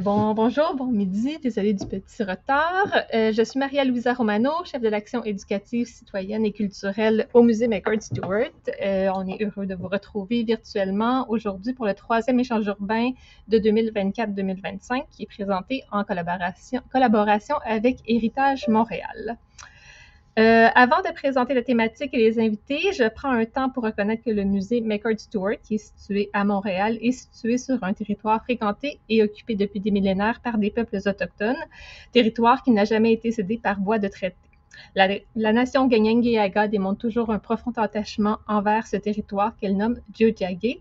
Bonjour, bon midi, désolée du petit retard. Je suis Maria-Louisa Romano, chef de l'action éducative, citoyenne et culturelle au Musée McCord-Stewart. On est heureux de vous retrouver virtuellement aujourd'hui pour le troisième échange urbain de 2024-2025 qui est présenté en collaboration avec Héritage Montréal. Avant de présenter la thématique et les invités, je prends un temps pour reconnaître que le musée McCord-Stewart, qui est situé à Montréal, est situé sur un territoire fréquenté et occupé depuis des millénaires par des peuples autochtones, territoire qui n'a jamais été cédé par voie de traité. La nation Kanien'kehá:ka démontre toujours un profond attachement envers ce territoire qu'elle nomme Tiohtià:ke.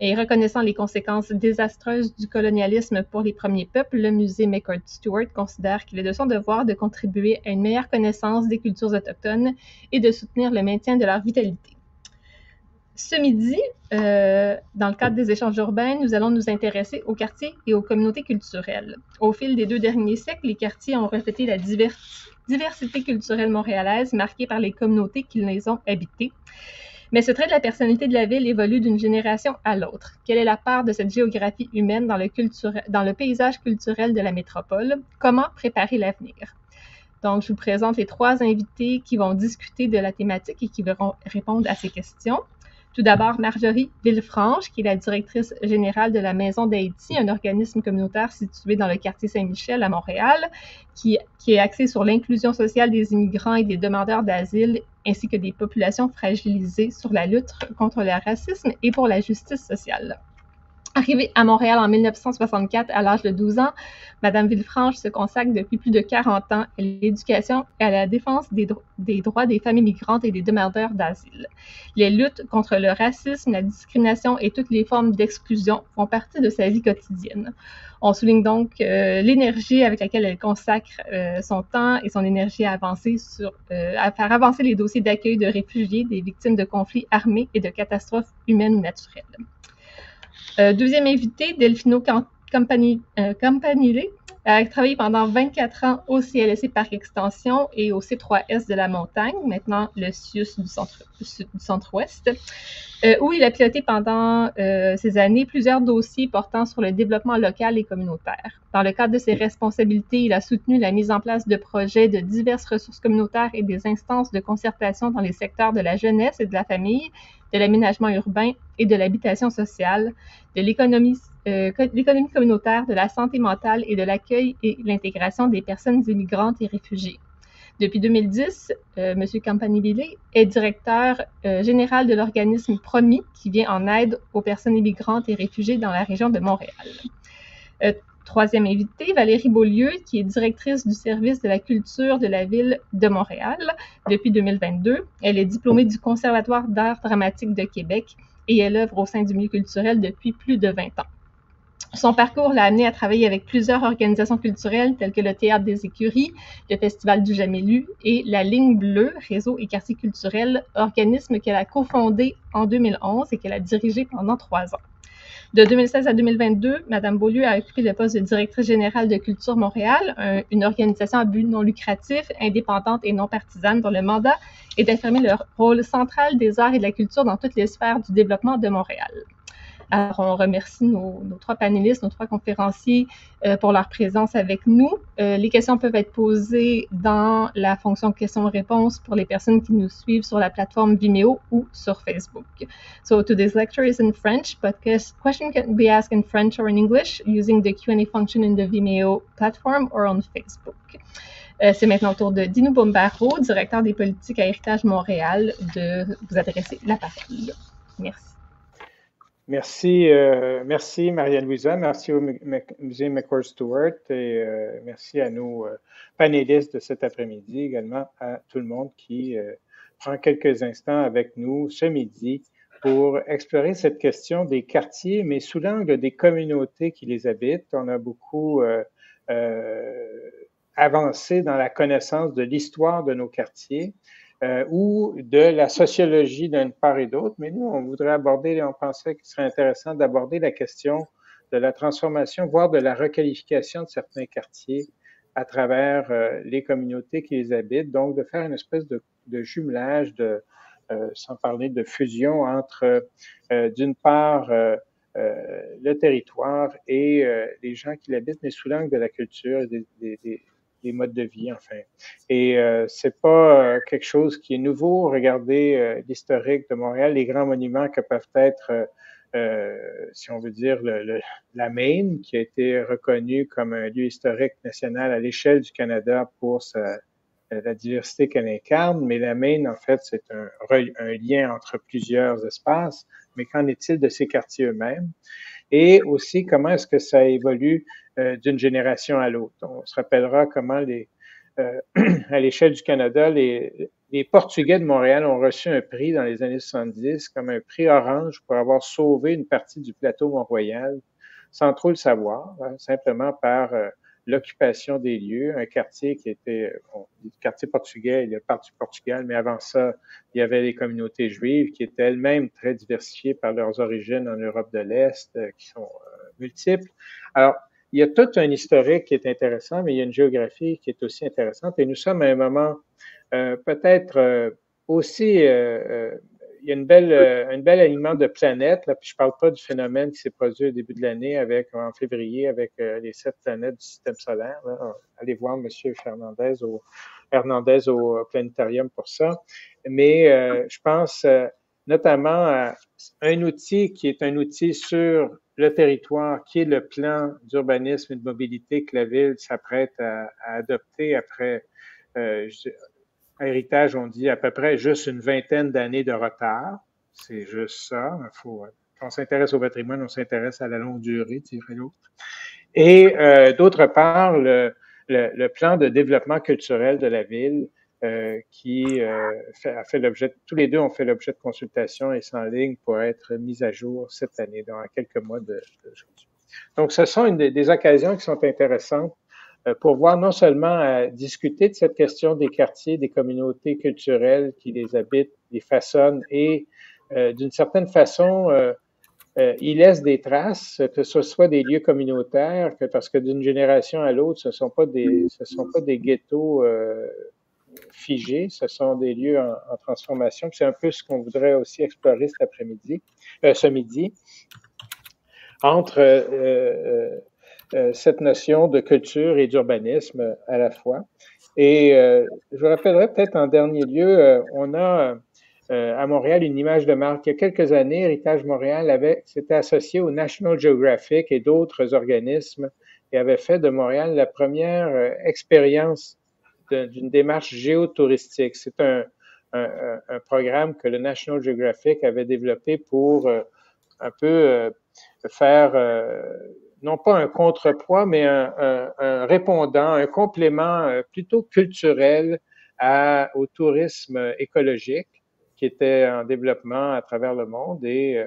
Et reconnaissant les conséquences désastreuses du colonialisme pour les premiers peuples, le musée McCord-Stewart considère qu'il est de son devoir de contribuer à une meilleure connaissance des cultures autochtones et de soutenir le maintien de leur vitalité. Ce midi, dans le cadre des échanges urbains, nous allons nous intéresser aux quartiers et aux communautés culturelles. Au fil des 2 derniers siècles, les quartiers ont reflété la diversité culturelle montréalaise marquée par les communautés qui les ont habitées. Mais ce trait de la personnalité de la ville évolue d'une génération à l'autre. Quelle est la part de cette géographie humaine dans le paysage culturel de la métropole? Comment préparer l'avenir? Donc, je vous présente les 3 invités qui vont discuter de la thématique et qui vont répondre à ces questions. Tout d'abord, Marjorie Villefranche, qui est la directrice générale de la Maison d'Haïti, un organisme communautaire situé dans le quartier Saint-Michel à Montréal, qui est axé sur l'inclusion sociale des immigrants et des demandeurs d'asile, ainsi que des populations fragilisées, sur la lutte contre le racisme et pour la justice sociale. Arrivée à Montréal en 1964 à l'âge de 12 ans, Madame Villefranche se consacre depuis plus de 40 ans à l'éducation et à la défense des droits des familles migrantes et des demandeurs d'asile. Les luttes contre le racisme, la discrimination et toutes les formes d'exclusion font partie de sa vie quotidienne. On souligne donc l'énergie avec laquelle elle consacre son temps et son énergie à faire avancer les dossiers d'accueil de réfugiés, des victimes de conflits armés et de catastrophes humaines ou naturelles. Deuxième invité, Delfino Campanile, a travaillé pendant 24 ans au CLSC Parc Extension et au C3S de la Montagne, maintenant le CIUS du Centre-Ouest, où il a piloté pendant ces années plusieurs dossiers portant sur le développement local et communautaire. Dans le cadre de ses responsabilités, il a soutenu la mise en place de projets de diverses ressources communautaires et des instances de concertation dans les secteurs de la jeunesse et de la famille, de l'aménagement urbain et de l'habitation sociale, de l'économie communautaire, de la santé mentale et de l'accueil et l'intégration des personnes immigrantes et réfugiées. Depuis 2010, M. Campanile est directeur général de l'organisme PROMI, qui vient en aide aux personnes immigrantes et réfugiées dans la région de Montréal. Troisième invitée, Valérie Beaulieu, qui est directrice du service de la culture de la ville de Montréal depuis 2022. Elle est diplômée du Conservatoire d'art dramatique de Québec et elle œuvre au sein du milieu culturel depuis plus de 20 ans. Son parcours l'a amenée à travailler avec plusieurs organisations culturelles telles que le Théâtre des Écuries, le Festival du Jamais Lu et la Ligne Bleue, réseau et quartier culturel, organisme qu'elle a cofondé en 2011 et qu'elle a dirigé pendant 3 ans. De 2016 à 2022, Mme Beaulieu a occupé le poste de directrice générale de Culture Montréal, une organisation à but non lucratif, indépendante et non partisane, dont le mandat est d'affirmer le rôle central des arts et de la culture dans toutes les sphères du développement de Montréal. Alors, on remercie nos 3 panélistes, nos 3 conférenciers pour leur présence avec nous. Les questions peuvent être posées dans la fonction questions-réponses pour les personnes qui nous suivent sur la plateforme Vimeo ou sur Facebook. So today's lecture is in French, but questions can be asked in French or in English using the Q&A function in the Vimeo platform or on Facebook. C'est maintenant au tour de Dino Bombaro, directeur des politiques à Héritage Montréal, de vous adresser la parole. Merci. Merci Maria-Louisa, merci au musée McCord-Stewart et merci à nos panélistes de cet après-midi, également à tout le monde qui prend quelques instants avec nous ce midi pour explorer cette question des quartiers, mais sous l'angle des communautés qui les habitent. On a beaucoup avancé dans la connaissance de l'histoire de nos quartiers. Ou de la sociologie d'une part et d'autre, mais nous, on pensait qu'il serait intéressant d'aborder la question de la transformation, voire de la requalification de certains quartiers à travers les communautés qui les habitent, donc de faire une espèce de jumelage, sans parler de fusion entre, d'une part, le territoire et les gens qui l'habitent, mais sous l'angle de la culture, des modes de vie, enfin. Et c'est pas quelque chose qui est nouveau. Regardez l'historique de Montréal, les grands monuments que peuvent être, si on veut dire, la Maine, qui a été reconnue comme un lieu historique national à l'échelle du Canada pour la diversité qu'elle incarne, mais la Maine, en fait, c'est un lien entre plusieurs espaces. Mais qu'en est-il de ces quartiers eux-mêmes? Et aussi, comment est-ce que ça évolue d'une génération à l'autre? On se rappellera comment à l'échelle du Canada, les Portugais de Montréal ont reçu un prix dans les années 70 comme un prix orange pour avoir sauvé une partie du plateau Mont-Royal sans trop le savoir, hein, simplement par l'occupation des lieux, un quartier qui était, le quartier portugais, il y a le parti Portugal, mais avant ça, il y avait les communautés juives qui étaient elles-mêmes très diversifiées par leurs origines en Europe de l'Est, qui sont multiples. Alors, il y a tout un historique qui est intéressant, mais il y a une géographie qui est aussi intéressante. Et nous sommes à un moment peut-être aussi il y a un bel alignement de planètes. Là, puis je ne parle pas du phénomène qui s'est produit au début de l'année en février avec les 7 planètes du système solaire. Là. Allez voir M. Hernandez au planétarium pour ça. Mais je pense notamment à un outil qui est un outil sur le territoire, qui est le plan d'urbanisme et de mobilité que la ville s'apprête à adopter après héritage, on dit à peu près juste une vingtaine d'années de retard. C'est juste ça. Quand on s'intéresse au patrimoine, on s'intéresse à la longue durée, dirait l'autre. Et d'autre part, le plan de développement culturel de la ville qui a fait l'objet, tous les deux ont fait l'objet de consultations et c'est en ligne pour être mis à jour cette année, dans quelques mois d'aujourd'hui. Donc, ce sont des occasions qui sont intéressantes pour voir non seulement discuter de cette question des quartiers, des communautés culturelles qui les habitent, les façonnent et d'une certaine façon, ils laissent des traces, que ce soit des lieux communautaires, parce que d'une génération à l'autre, ce sont pas des ghettos figés, ce sont des lieux en transformation. C'est un peu ce qu'on voudrait aussi explorer cet après-midi, ce midi, entre cette notion de culture et d'urbanisme à la fois. Et je vous rappellerai peut-être en dernier lieu, on a à Montréal une image de marque. Il y a quelques années, Héritage Montréal s'était associé au National Geographic et d'autres organismes et avait fait de Montréal la première expérience d'une démarche géotouristique. C'est un programme que le National Geographic avait développé pour un peu faire non pas un contrepoids, mais un répondant, un complément plutôt culturel au tourisme écologique qui était en développement à travers le monde. Et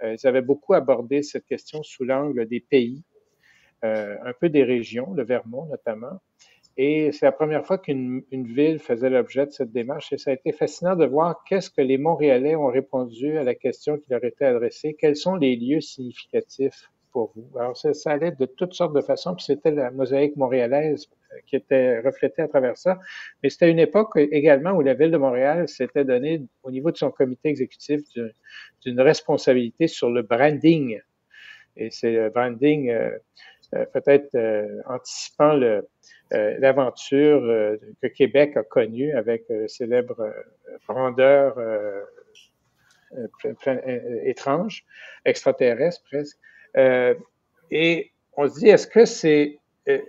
ils avaient beaucoup abordé cette question sous l'angle des pays, un peu des régions, le Vermont notamment. Et c'est la première fois qu'une ville faisait l'objet de cette démarche et ça a été fascinant de voir qu'est-ce que les Montréalais ont répondu à la question qui leur était adressée. Quels sont les lieux significatifs pour vous? Alors, ça allait de toutes sortes de façons, puis c'était la mosaïque montréalaise qui était reflétée à travers ça. Mais c'était une époque également où la Ville de Montréal s'était donnée, au niveau de son comité exécutif, d'une responsabilité sur le branding. Et c'est le branding, peut-être anticipant l'aventure que Québec a connue avec le célèbre brandeur étrange, extraterrestre presque. Et on se dit, est-ce que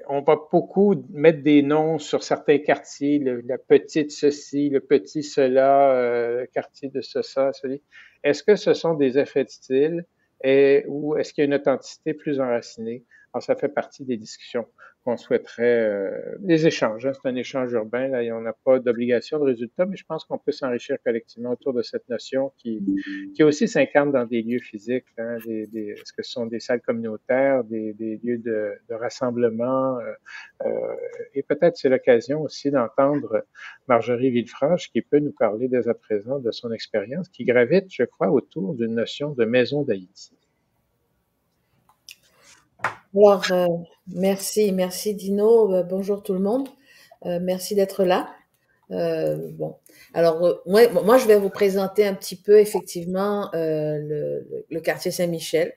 on va beaucoup mettre des noms sur certains quartiers, la petite ceci, le petit cela, le quartier de ça, celui. Est-ce que ce sont des effets de style ou est-ce qu'il y a une authenticité plus enracinée? Alors, ça fait partie des discussions qu'on souhaiterait, des échanges. Hein, c'est un échange urbain, là, et on n'a pas d'obligation de résultat, mais je pense qu'on peut s'enrichir collectivement autour de cette notion qui aussi s'incarne dans des lieux physiques. Hein, est-ce que ce sont des salles communautaires, des lieux de rassemblement? Et peut-être c'est l'occasion aussi d'entendre Marjorie Villefranche qui peut nous parler dès à présent de son expérience qui gravite, je crois, autour d'une notion de maison d'Haïti. Alors, merci Dino. Bonjour tout le monde. Merci d'être là. Bon, alors moi, je vais vous présenter un petit peu effectivement le quartier Saint-Michel.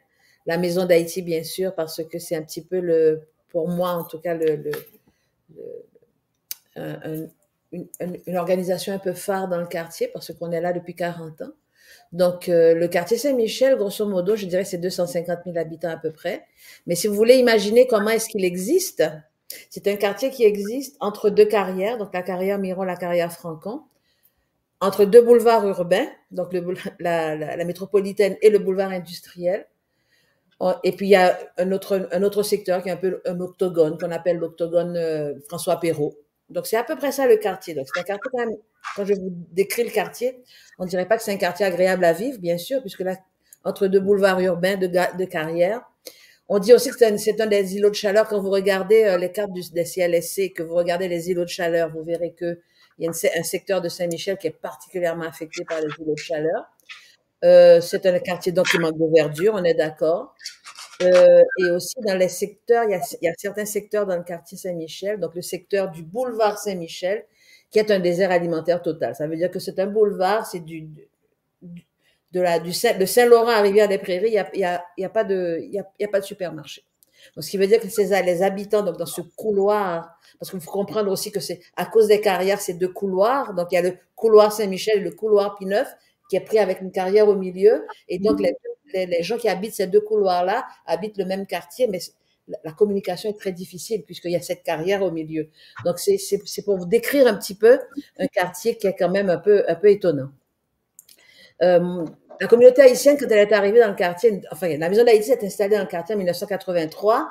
la Maison d'Haïti, bien sûr, parce que c'est un petit peu pour moi en tout cas, une organisation un peu phare dans le quartier parce qu'on est là depuis 40 ans. Donc, le quartier Saint-Michel, grosso modo, je dirais que c'est 250 000 habitants à peu près. Mais si vous voulez imaginer comment est-ce qu'il existe, c'est un quartier qui existe entre deux carrières, donc la carrière Miron, la carrière Francon, entre deux boulevards urbains, donc la métropolitaine et le boulevard industriel. Et puis, il y a un autre secteur qui est un peu un octogone, qu'on appelle l'octogone François Perrault. Donc, c'est à peu près ça le quartier. Donc, c'est un quartier quand même, quand je vous décris le quartier, on ne dirait pas que c'est un quartier agréable à vivre, bien sûr, puisque là, entre deux boulevards urbains de carrière, on dit aussi que c'est un des îlots de chaleur. Quand vous regardez les cartes des CLSC, que vous regardez les îlots de chaleur, vous verrez qu'il y a un secteur de Saint-Michel qui est particulièrement affecté par les îlots de chaleur. C'est un quartier donc qui manque de verdure, on est d'accord. Et aussi dans les secteurs, il y a certains secteurs dans le quartier Saint-Michel, donc le secteur du boulevard Saint-Michel, qui est un désert alimentaire total. Ça veut dire que c'est un boulevard, c'est de Saint-Laurent à Rivière-des-Prairies, il y a pas de supermarché. Donc, ce qui veut dire que les habitants, donc dans ce couloir, parce qu'il faut comprendre aussi que c'est à cause des carrières, c'est deux couloirs. Donc, il y a le couloir Saint-Michel et le couloir P9 qui est pris avec une carrière au milieu. Et donc, les gens qui habitent ces deux couloirs-là habitent le même quartier, mais la communication est très difficile puisqu'il y a cette carrière au milieu. Donc, c'est pour vous décrire un petit peu un quartier qui est quand même un peu étonnant. La communauté haïtienne, quand elle est arrivée dans le quartier, enfin, la Maison d'Haïti s'est installée dans le quartier en 1983.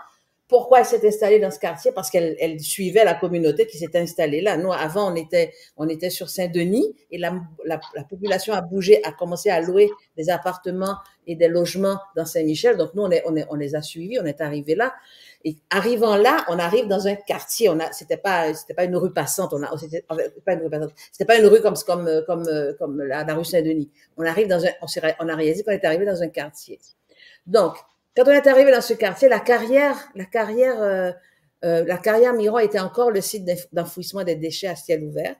Pourquoi elle s'est installée dans ce quartier? Parce qu'elle suivait la communauté qui s'était installée là. Nous, avant, on était sur Saint-Denis et la population a bougé, a commencé à louer des appartements et des logements dans Saint-Michel. Donc, nous, on les a suivis, on est arrivés là. Et arrivant là, on arrive dans un quartier. C'était pas une rue passante. C'était pas une rue comme la rue Saint-Denis. On a réalisé qu'on est arrivé dans un quartier. Donc, quand on est arrivé dans ce quartier, la carrière Miron était encore le site d'enfouissement des déchets à ciel ouvert.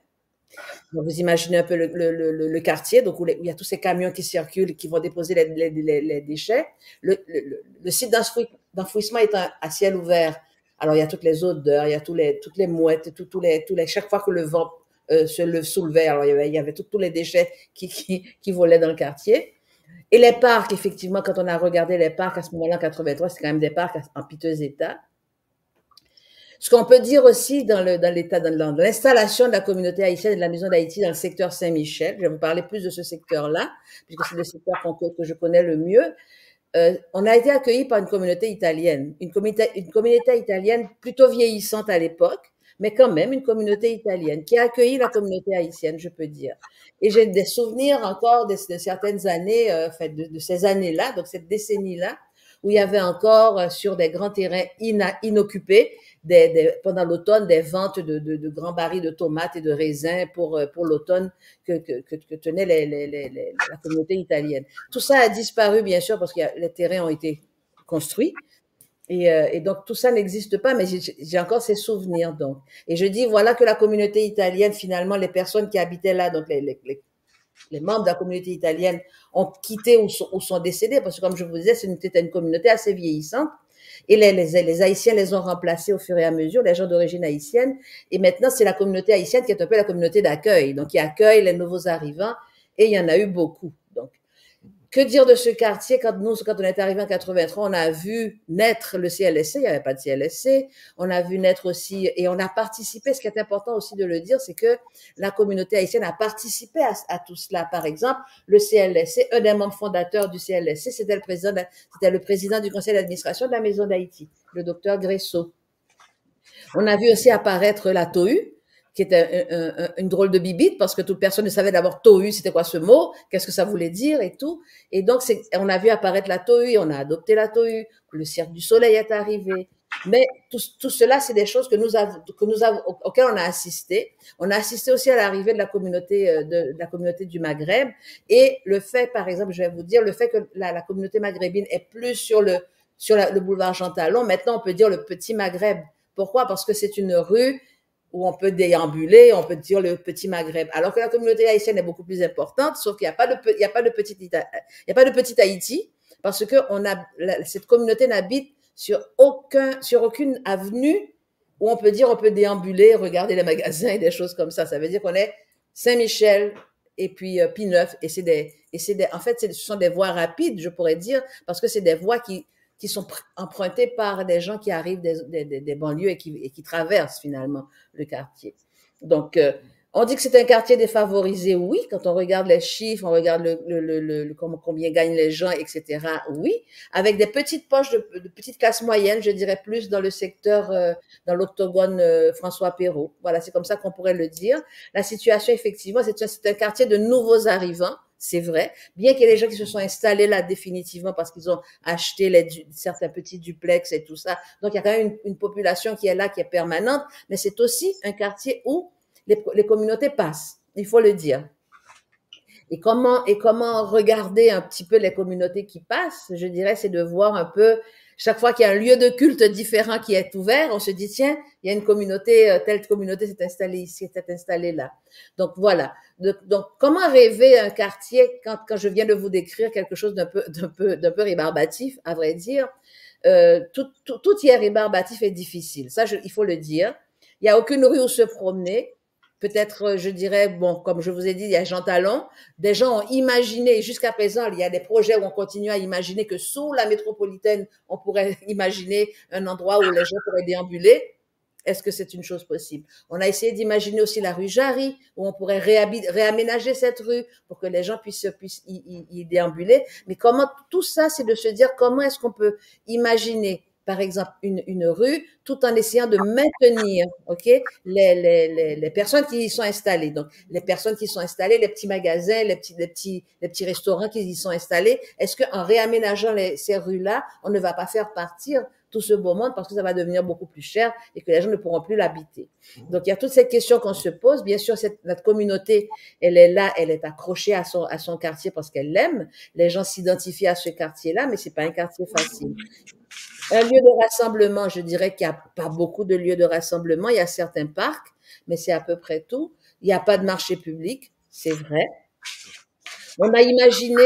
Donc, vous imaginez un peu le quartier, donc où il y a tous ces camions qui circulent, qui vont déposer les déchets. Le site d'enfouissement est à ciel ouvert. Alors, il y a toutes les odeurs, il y a toutes les mouettes, chaque fois que le vent se soulevait, alors il y avait tous les déchets qui volaient dans le quartier. Et les parcs, effectivement, quand on a regardé les parcs à ce moment-là, en 83, c'est quand même des parcs en piteux état. Ce qu'on peut dire aussi dans l'installation de la communauté haïtienne et de la Maison d'Haïti dans le secteur Saint-Michel, je vais vous parler plus de ce secteur-là, puisque c'est le secteur que je connais le mieux. On a été accueillis par une communauté italienne, une communauté italienne plutôt vieillissante à l'époque, mais quand même une communauté italienne qui a accueilli la communauté haïtienne, je peux dire. Et j'ai des souvenirs encore de certaines années, de ces années-là, donc cette décennie-là, où il y avait encore sur des grands terrains inoccupés, pendant l'automne, des ventes de grands barils de tomates et de raisins pour l'automne que tenait la communauté italienne. Tout ça a disparu, bien sûr, parce que les terrains ont été construits. Et donc, tout ça n'existe pas, mais j'ai encore ces souvenirs, donc. Et je dis, voilà que la communauté italienne, finalement, les personnes qui habitaient là, donc les membres de la communauté italienne ont quitté ou sont décédés, parce que comme je vous disais, c'était une communauté assez vieillissante. Et les Haïtiens les ont remplacés au fur et à mesure, les gens d'origine haïtienne. Et maintenant, c'est la communauté haïtienne qui est un peu la communauté d'accueil. Donc, qui accueille les nouveaux arrivants. Et il y en a eu beaucoup. Donc, que dire de ce quartier? Quand on est arrivé en 83, on a vu naître le CLSC. Il n'y avait pas de CLSC. On a vu naître aussi, et on a participé. Ce qui est important aussi de le dire, c'est que la communauté haïtienne a participé à tout cela. Par exemple, le CLSC, un des membres fondateurs du CLSC, c'était le président du conseil d'administration de la Maison d'Haïti, le docteur Gresso. On a vu aussi apparaître la TOHU, qui était une drôle de bibite, parce que toute personne ne savait d'abord TOHU, c'était quoi ce mot, qu'est-ce que ça voulait dire et tout. Et donc, on a vu apparaître la TOHU, on a adopté la TOHU, le Cercle du Soleil est arrivé. Mais tout cela, c'est des choses auxquelles on a assisté. On a assisté aussi à l'arrivée de la communauté du Maghreb. Et le fait, par exemple, je vais vous dire, le fait que la communauté maghrébine est plus sur le boulevard Jean Talon, maintenant on peut dire le Petit Maghreb. Pourquoi? Parce que c'est une rue où on peut déambuler, on peut dire le Petit Maghreb. Alors que la communauté haïtienne est beaucoup plus importante, sauf qu'il n'y a pas de petit Haïti. parce que cette communauté n'habite sur aucune avenue où on peut dire, on peut déambuler, regarder les magasins et des choses comme ça. Ça veut dire qu'on est Saint-Michel et puis P9, en fait, ce sont des voies rapides, je pourrais dire, parce que c'est des voies qui sont empruntées par des gens qui arrivent des banlieues et qui traversent finalement le quartier. Donc, on dit que c'est un quartier défavorisé, oui, quand on regarde les chiffres, on regarde combien gagnent les gens, etc., oui, avec des petites poches de petites classes moyennes, je dirais plus dans le secteur, dans l'octogone François Perrault. Voilà, c'est comme ça qu'on pourrait le dire. La situation, effectivement, c'est un quartier de nouveaux arrivants, c'est vrai, bien qu'il y ait des gens qui se sont installés là définitivement parce qu'ils ont acheté certains petits duplex et tout ça. Donc, il y a quand même une population qui est là, qui est permanente, mais c'est aussi un quartier où les communautés passent, il faut le dire. Et comment regarder un petit peu les communautés qui passent, je dirais, c'est de voir un peu, chaque fois qu'il y a un lieu de culte différent qui est ouvert, on se dit, tiens, il y a une communauté, telle communauté s'est installée ici, s'est installée là. Donc voilà. Donc comment rêver un quartier quand je viens de vous décrire quelque chose d'un peu rébarbatif, à vrai dire, tout y est rébarbatif et difficile. Ça, il faut le dire. Il n'y a aucune rue où se promener. Peut-être, je dirais, bon, comme je vous ai dit, il y a Jean Talon. Des gens ont imaginé, jusqu'à présent, il y a des projets où on continue à imaginer que sous la métropolitaine, on pourrait imaginer un endroit où les gens pourraient déambuler. Est-ce que c'est une chose possible? On a essayé d'imaginer aussi la rue Jarry, où on pourrait réaménager cette rue pour que les gens puissent y déambuler. Mais comment, tout ça, c'est de se dire comment est-ce qu'on peut imaginer par exemple, une rue, tout en essayant de maintenir, ok, les personnes qui y sont installées. Donc, les personnes qui sont installées, les petits magasins, les petits restaurants qui y sont installés. Est-ce qu'en réaménageant ces rues-là, on ne va pas faire partir tout ce beau monde parce que ça va devenir beaucoup plus cher et que les gens ne pourront plus l'habiter. Donc, il y a toute cette question qu'on se pose. Bien sûr, notre communauté, elle est là, elle est accrochée à son quartier parce qu'elle l'aime. Les gens s'identifient à ce quartier-là, mais c'est pas un quartier facile. Un lieu de rassemblement, je dirais qu'il n'y a pas beaucoup de lieux de rassemblement. Il y a certains parcs, mais c'est à peu près tout. Il n'y a pas de marché public, c'est vrai. On a imaginé,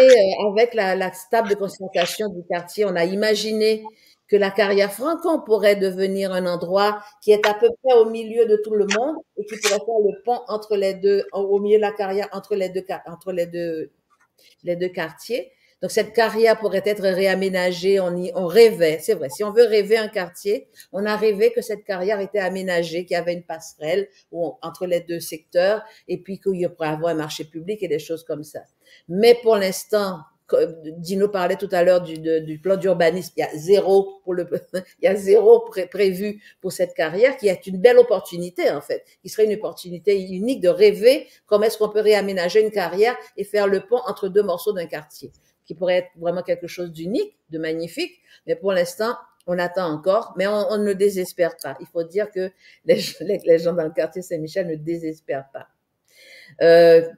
avec la table de concertation du quartier, on a imaginé que la carrière Francon pourrait devenir un endroit qui est à peu près au milieu de tout le monde et qui pourrait faire le pont entre les deux, au milieu de la carrière, entre les deux quartiers. Donc, cette carrière pourrait être réaménagée. On rêvait, c'est vrai. Si on veut rêver un quartier, on a rêvé que cette carrière était aménagée, qu'il y avait une passerelle entre les deux secteurs et puis qu'il y pourrait avoir un marché public et des choses comme ça. Mais pour l'instant, Dino parlait tout à l'heure du plan d'urbanisme. Il y a zéro prévu pour cette carrière qui est une belle opportunité, en fait, qui serait une opportunité unique de rêver comment est-ce qu'on peut réaménager une carrière et faire le pont entre deux morceaux d'un quartier, qui pourrait être vraiment quelque chose d'unique, de magnifique. Mais pour l'instant, on attend encore, mais on ne désespère pas. Il faut dire que les gens dans le quartier Saint-Michel ne désespèrent pas.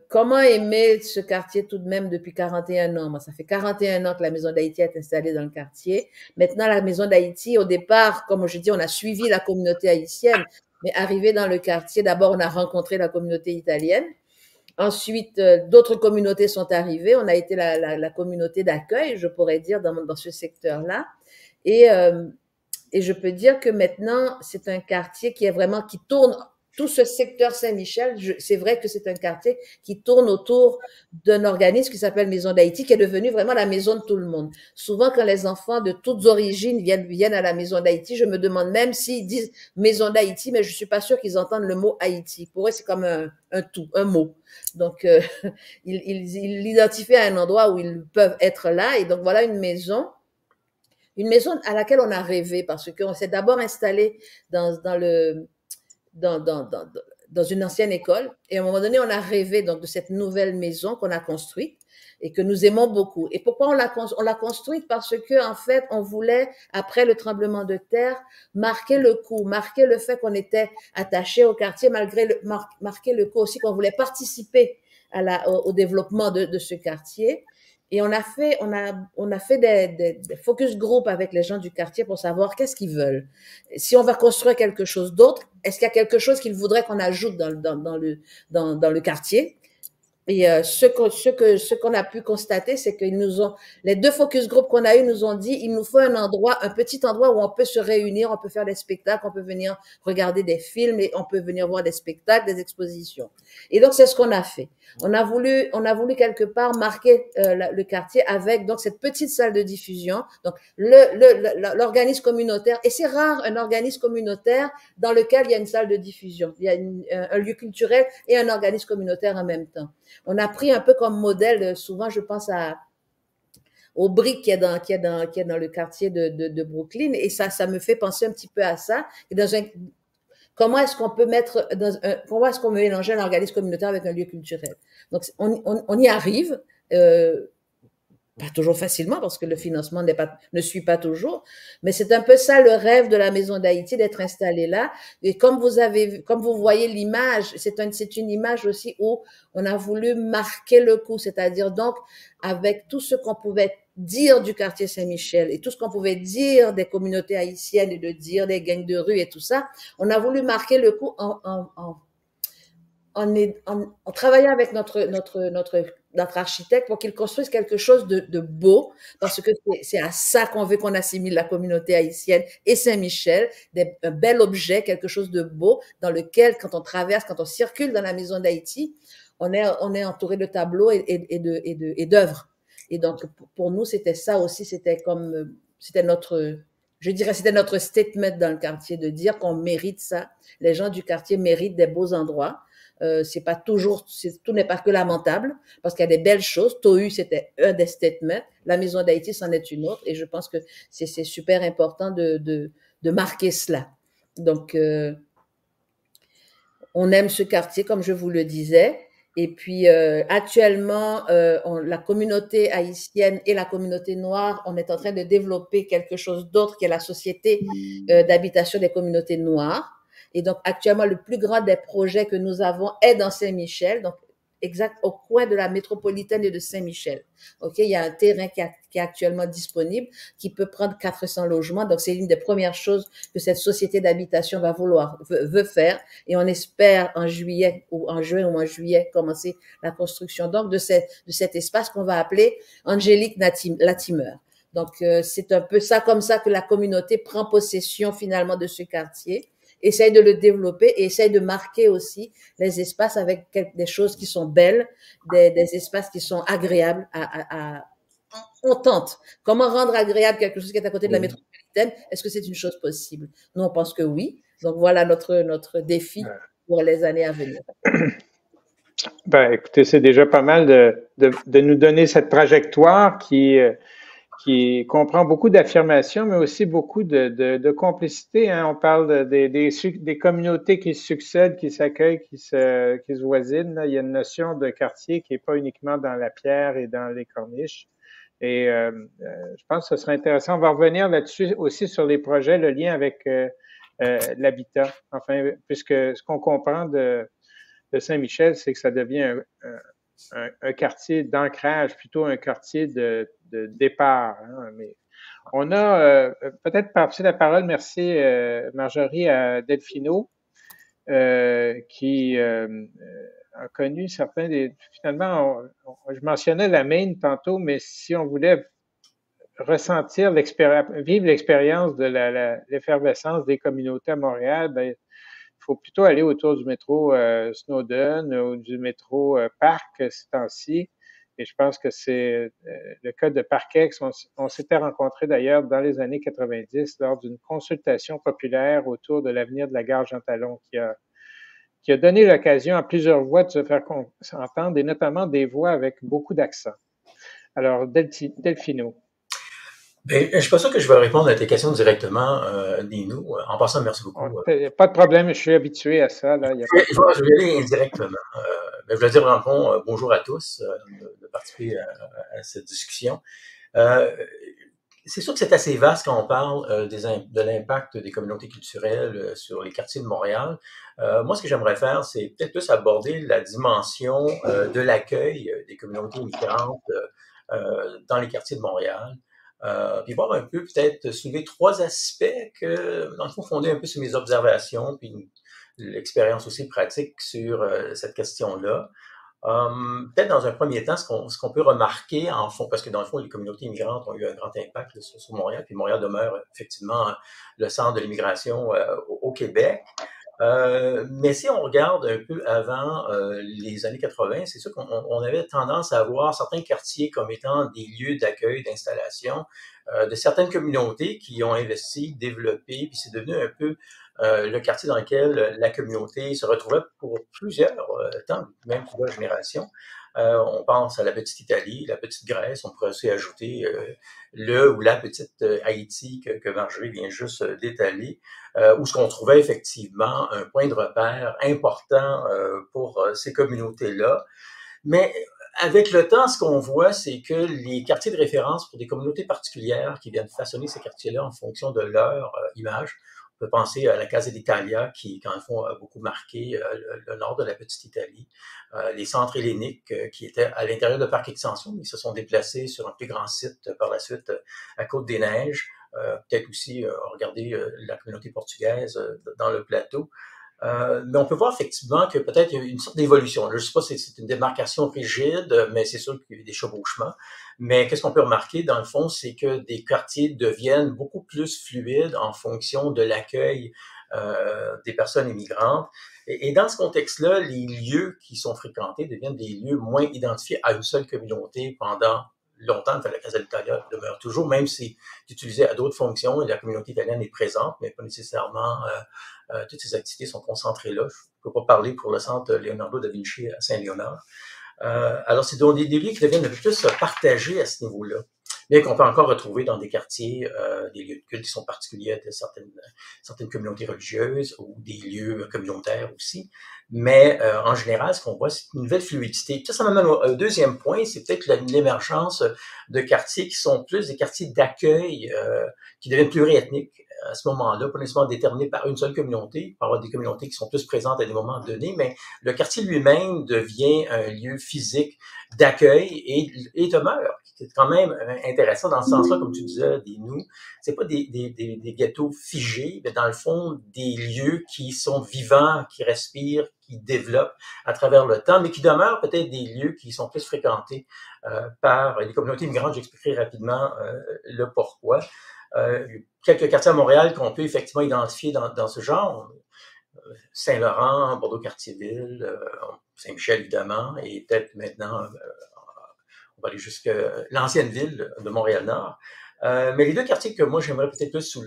Comment aimer ce quartier tout de même depuis 41 ans? Moi, ça fait 41 ans que la Maison d'Haïti est installée dans le quartier. Maintenant, la Maison d'Haïti, au départ, comme je dis, on a suivi la communauté haïtienne, mais arrivé dans le quartier, d'abord, on a rencontré la communauté italienne. Ensuite, d'autres communautés sont arrivées. On a été la communauté d'accueil, je pourrais dire, dans ce secteur-là. Et je peux dire que maintenant, c'est un quartier qui tourne. Tout ce secteur Saint-Michel, c'est vrai que c'est un quartier qui tourne autour d'un organisme qui s'appelle Maison d'Haïti, qui est devenu vraiment la maison de tout le monde. Souvent, quand les enfants de toutes origines viennent à la Maison d'Haïti, je me demande même s'ils disent Maison d'Haïti, mais je suis pas sûre qu'ils entendent le mot Haïti. Pour eux, c'est comme un mot. Donc, ils l'identifient à un endroit où ils peuvent être là. Et donc, voilà une maison à laquelle on a rêvé parce qu'on s'est d'abord installé dans une ancienne école. Et à un moment donné, on a rêvé donc de cette nouvelle maison qu'on a construite et que nous aimons beaucoup. Et pourquoi on l'a construite? Parce que, en fait, on voulait, après le tremblement de terre, marquer le coup, marquer le fait qu'on était attaché au quartier, marquer le coup aussi qu'on voulait participer au développement de ce quartier. Et on a fait des focus group avec les gens du quartier pour savoir qu'est-ce qu'ils veulent. Si on va construire quelque chose d'autre, est-ce qu'il y a quelque chose qu'ils voudraient qu'on ajoute dans le quartier? Et ce qu'on a pu constater, c'est qu'ils nous ont, les 2 focus group qu'on a eu nous ont dit, il nous faut un endroit, un petit endroit où on peut se réunir, on peut faire des spectacles, on peut venir regarder des films et on peut venir voir des spectacles, des expositions. Et donc, c'est ce qu'on a fait. On a voulu quelque part marquer le quartier avec donc cette petite salle de diffusion. Donc, l'organisme communautaire, et c'est rare un organisme communautaire dans lequel il y a une salle de diffusion. Il y a un lieu culturel et un organisme communautaire en même temps. On a pris un peu comme modèle, souvent je pense au Brick qui est dans le quartier de Brooklyn, et ça me fait penser un petit peu à ça. Et comment est-ce qu'on peut comment est-ce qu'on peut mélanger un organisme communautaire avec un lieu culturel? Donc on y arrive. Pas toujours facilement parce que le financement ne suit pas toujours, mais c'est un peu ça le rêve de la Maison d'Haïti, d'être installé là. Et comme vous voyez l'image, c'est une image aussi où on a voulu marquer le coup, c'est-à-dire donc avec tout ce qu'on pouvait dire du quartier Saint-Michel et tout ce qu'on pouvait dire des communautés haïtiennes et de dire des gangs de rue et tout ça, on a voulu marquer le coup en travaillant avec notre architecte pour qu'il construise quelque chose de beau, parce que c'est à ça qu'on veut qu'on assimile la communauté haïtienne et Saint-Michel, un bel objet, quelque chose de beau, dans lequel, quand on circule dans la Maison d'Haïti, on est entouré de tableaux et d'œuvres. Et donc, pour nous, c'était ça aussi, c'était notre statement dans le quartier, de dire qu'on mérite ça. Les gens du quartier méritent des beaux endroits. C'est pas toujours, tout n'est pas que lamentable, parce qu'il y a des belles choses. Tohu, c'était un des statements. La Maison d'Haïti, c'en est une autre. Et je pense que c'est super important de marquer cela. Donc, on aime ce quartier, comme je vous le disais. Et puis, actuellement, la communauté haïtienne et la communauté noire, on est en train de développer quelque chose d'autre qui est la société d'habitation des communautés noires. Et donc, actuellement, le plus grand des projets que nous avons est dans Saint-Michel, donc exact au coin de la métropolitaine et de Saint-Michel. OK, il y a un terrain qui est actuellement disponible, qui peut prendre 400 logements. Donc, c'est une des premières choses que cette société d'habitation veut faire. Et on espère en juin ou en juillet commencer la construction donc de cet espace qu'on va appeler Angélique Latimer. Donc, c'est un peu ça, comme ça, que la communauté prend possession finalement de ce quartier, essaye de le développer et essaye de marquer aussi les espaces avec des choses qui sont belles, des espaces qui sont agréables on tente. Comment rendre agréable quelque chose qui est à côté de la métropolitaine? Est-ce que c'est une chose possible? Nous, on pense que oui. Donc, voilà notre défi pour les années à venir. Ben, écoutez, c'est déjà pas mal de nous donner cette trajectoire qui comprend beaucoup d'affirmations, mais aussi beaucoup de complicité. Hein. On parle des communautés qui se succèdent, qui s'accueillent, qui se voisinent. Là. Il y a une notion de quartier qui n'est pas uniquement dans la pierre et dans les corniches. Et je pense que ce serait intéressant. On va revenir là-dessus aussi sur les projets, le lien avec l'habitat. Enfin, puisque ce qu'on comprend de Saint-Michel, c'est que ça devient un quartier d'ancrage, plutôt un quartier de départ. Hein. Mais on a peut-être passé la parole, merci Marjorie, à Delphino, qui a connu certains des... Finalement, je mentionnais la Maine tantôt, mais si on voulait ressentir vivre l'expérience de l'effervescence des communautés à Montréal, ben, il faut plutôt aller autour du métro Snowden ou du métro Parc ces temps-ci. Et je pense que c'est le cas de Parkex. On s'était rencontrés d'ailleurs dans les années 90 lors d'une consultation populaire autour de l'avenir de la gare Jean Talon qui a donné l'occasion à plusieurs voix de se faire entendre et notamment des voix avec beaucoup d'accent. Alors, Delphino. Ben, je suis pas sûr que je vais répondre à tes questions directement, Ninou. En passant, merci beaucoup. Pas de problème, je suis habitué à ça. Là, je vais y aller indirectement. Je voulais dire, en fond, bonjour à tous de participer à cette discussion. C'est sûr que c'est assez vaste quand on parle de l'impact des communautés culturelles sur les quartiers de Montréal. Moi, ce que j'aimerais faire, c'est peut-être plus aborder la dimension de l'accueil des communautés migrantes dans les quartiers de Montréal. Puis voir un peu, peut-être soulever 3 aspects que, dans le fond, fonder un peu sur mes observations, puis l'expérience aussi pratique sur cette question-là. Peut-être dans un premier temps, ce qu'on peut remarquer en fond, parce que dans le fond, les communautés immigrantes ont eu un grand impact là, sur Montréal, puis Montréal demeure effectivement le centre de l'immigration au Québec. Mais si on regarde un peu avant les années 80, c'est sûr qu'on avait tendance à voir certains quartiers comme étant des lieux d'accueil, d'installation de certaines communautés qui ont investi, développé, puis c'est devenu un peu le quartier dans lequel la communauté se retrouvait pour plusieurs temps, même plusieurs générations. On pense à la petite Italie, la petite Grèce, on pourrait aussi ajouter le ou la petite Haïti que Marjorie vient juste d'étaler, où ce qu'on trouvait effectivement un point de repère important pour ces communautés-là. Mais avec le temps, ce qu'on voit, c'est que les quartiers de référence pour des communautés particulières qui viennent façonner ces quartiers-là en fonction de leur image. On peut penser à la Casa d'Italia qui, quand le fond, a beaucoup marqué le nord de la petite Italie. Les centres helléniques qui étaient à l'intérieur de Parc Extension, ils se sont déplacés sur un plus grand site par la suite à Côte-des-Neiges. Peut-être aussi regarder la communauté portugaise dans le plateau. Mais on peut voir effectivement que peut-être il y a une sorte d'évolution. Je ne sais pas si c'est une démarcation rigide, mais c'est sûr qu'il y a des chevauchements. Mais qu'est-ce qu'on peut remarquer dans le fond, c'est que des quartiers deviennent beaucoup plus fluides en fonction de l'accueil des personnes immigrantes. Et dans ce contexte-là, les lieux qui sont fréquentés deviennent des lieux moins identifiés à une seule communauté pendant longtemps. La Casa d'Italia demeure toujours, même si c'est utilisé à d'autres fonctions et la communauté italienne est présente, mais pas nécessairement toutes ces activités sont concentrées là. Je ne peux pas parler pour le centre Leonardo da Vinci à Saint-Léonard. Alors, c'est donc des lieux qui deviennent un peu plus partagés à ce niveau-là, mais qu'on peut encore retrouver dans des quartiers, des lieux de culte qui sont particuliers à certaines communautés religieuses ou des lieux communautaires aussi. Mais en général, ce qu'on voit, c'est une nouvelle fluidité. Ça m'amène au deuxième point, c'est peut-être l'émergence de quartiers qui sont plus des quartiers d'accueil, qui deviennent pluriethniques à ce moment-là, pas nécessairement déterminés par une seule communauté. Il peut y avoir des communautés qui sont plus présentes à des moments donnés, mais le quartier lui-même devient un lieu physique d'accueil et demeure. C'est quand même intéressant dans ce sens-là, comme tu disais, des nous. C'est pas des ghettos figés, mais dans le fond, des lieux qui sont vivants, qui respirent, qui développent à travers le temps, mais qui demeurent peut-être des lieux qui sont plus fréquentés par les communautés immigrantes. J'expliquerai rapidement le pourquoi. Quelques quartiers à Montréal qu'on peut effectivement identifier dans ce genre. Saint-Laurent, Bordeaux-Cartierville, Saint-Michel évidemment, et peut-être maintenant, on va aller jusqu'à l'ancienne ville de Montréal-Nord. Mais les deux quartiers que moi j'aimerais peut-être plus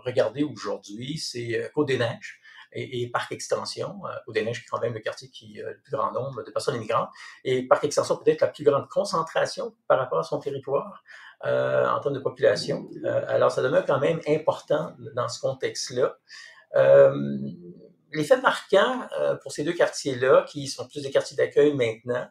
regarder aujourd'hui, c'est Côte-des-Neiges et Parc Extension. Côte-des-Neiges qui est quand même le quartier qui a le plus grand nombre de personnes immigrantes, et Parc Extension peut-être la plus grande concentration par rapport à son territoire en termes de population. Alors ça demeure quand même important dans ce contexte-là. Les faits marquants pour ces deux quartiers-là, qui sont plus des quartiers d'accueil maintenant,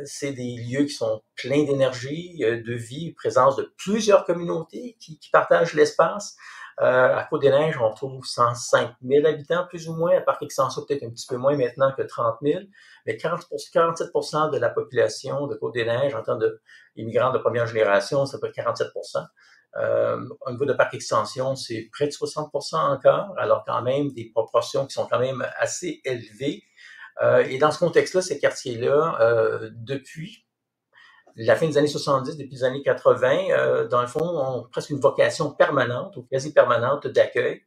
c'est des lieux qui sont pleins d'énergie, de vie, présence de plusieurs communautés qui partagent l'espace. À Côte-des-Neiges, on trouve 105 000 habitants, plus ou moins. À Parc Extension, peut-être un petit peu moins maintenant que 30 000. Mais 47% de la population de Côte-des-Neiges, en termes d'immigrants de première génération, ça peut être 47%. Au niveau de Parc Extension, c'est près de 60% encore, alors quand même des proportions qui sont quand même assez élevées. Et dans ce contexte-là, ces quartiers-là, depuis la fin des années 70, depuis les années 80, dans le fond, ont presque une vocation permanente ou quasi permanente d'accueil.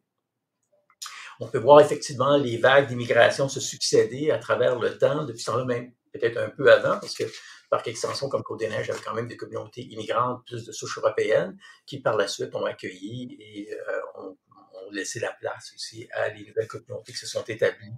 On peut voir effectivement les vagues d'immigration se succéder à travers le temps, depuis ce temps-là même peut-être un peu avant, parce que Parc Extension comme Côte-des-Neiges avait quand même des communautés immigrantes, plus de souches européennes, qui par la suite ont accueilli et ont laissé la place aussi à les nouvelles communautés qui se sont établies.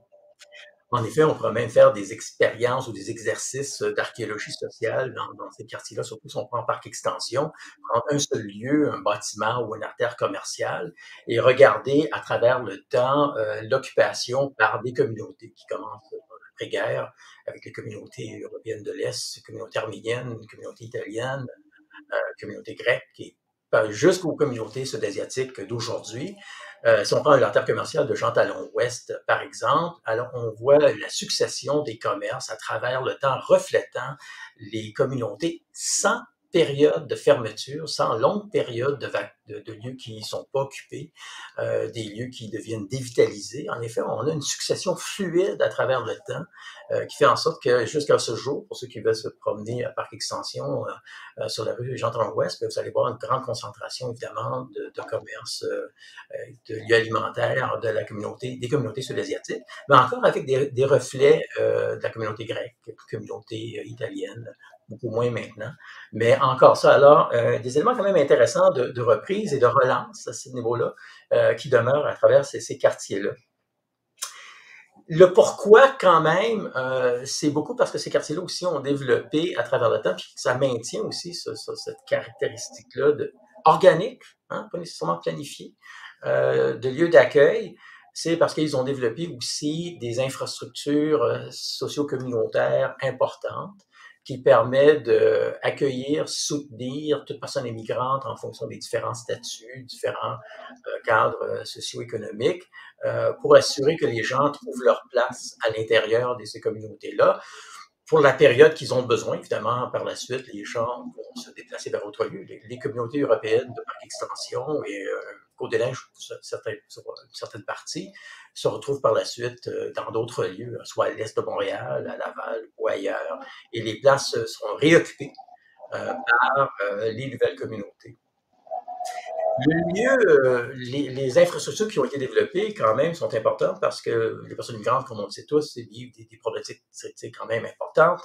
En effet, on pourrait même faire des expériences ou des exercices d'archéologie sociale dans ces quartiers-là, surtout si on prend Parc Extension, prendre un seul lieu, un bâtiment ou une artère commerciale, et regarder à travers le temps l'occupation par des communautés qui commencent l'après-guerre avec les communautés européennes de l'Est, les communautés arméniennes, les communautés italiennes, communautés grecques, et jusqu'aux communautés sud-asiatiques d'aujourd'hui. Si on prend l'artère commerciale de Jean Talon Ouest, par exemple, alors on voit la succession des commerces à travers le temps reflétant les communautés sans périodes de fermeture, sans longues périodes de lieux qui ne sont pas occupés, des lieux qui deviennent dévitalisés. En effet, on a une succession fluide à travers le temps qui fait en sorte que jusqu'à ce jour, pour ceux qui veulent se promener à Parc Extension sur la rue Jean-Talon-Ouest, vous allez voir une grande concentration évidemment de commerce, de lieux alimentaires de la communauté, des communautés sud-asiatiques, mais encore avec des reflets de la communauté grecque, communauté italienne, beaucoup moins maintenant. Mais encore ça, alors, des éléments quand même intéressants de reprise et de relance à ce niveau-là qui demeurent à travers ces quartiers-là. Le pourquoi, quand même, c'est beaucoup parce que ces quartiers-là aussi ont développé à travers le temps, puis ça maintient aussi cette caractéristique-là organique, hein, pas nécessairement planifiée, de lieux d'accueil. C'est parce qu'ils ont développé aussi des infrastructures socio-communautaires importantes qui permettent d'accueillir, soutenir toute personne immigrante en fonction des différents statuts, différents cadres socio-économiques, pour assurer que les gens trouvent leur place à l'intérieur de ces communautés-là. Pour la période qu'ils ont besoin, évidemment, par la suite, les gens vont se déplacer vers d'autres lieux. Les communautés européennes de Parc Extension et Côte-des-Neiges, sur certaines parties, se retrouvent par la suite dans d'autres lieux, soit à l'est de Montréal, à Laval ou ailleurs. Et les places seront réoccupées par les nouvelles communautés. Les infrastructures qui ont été développées, quand même, sont importantes parce que les personnes migrantes, comme on le sait tous, vivent des problématiques quand même importantes.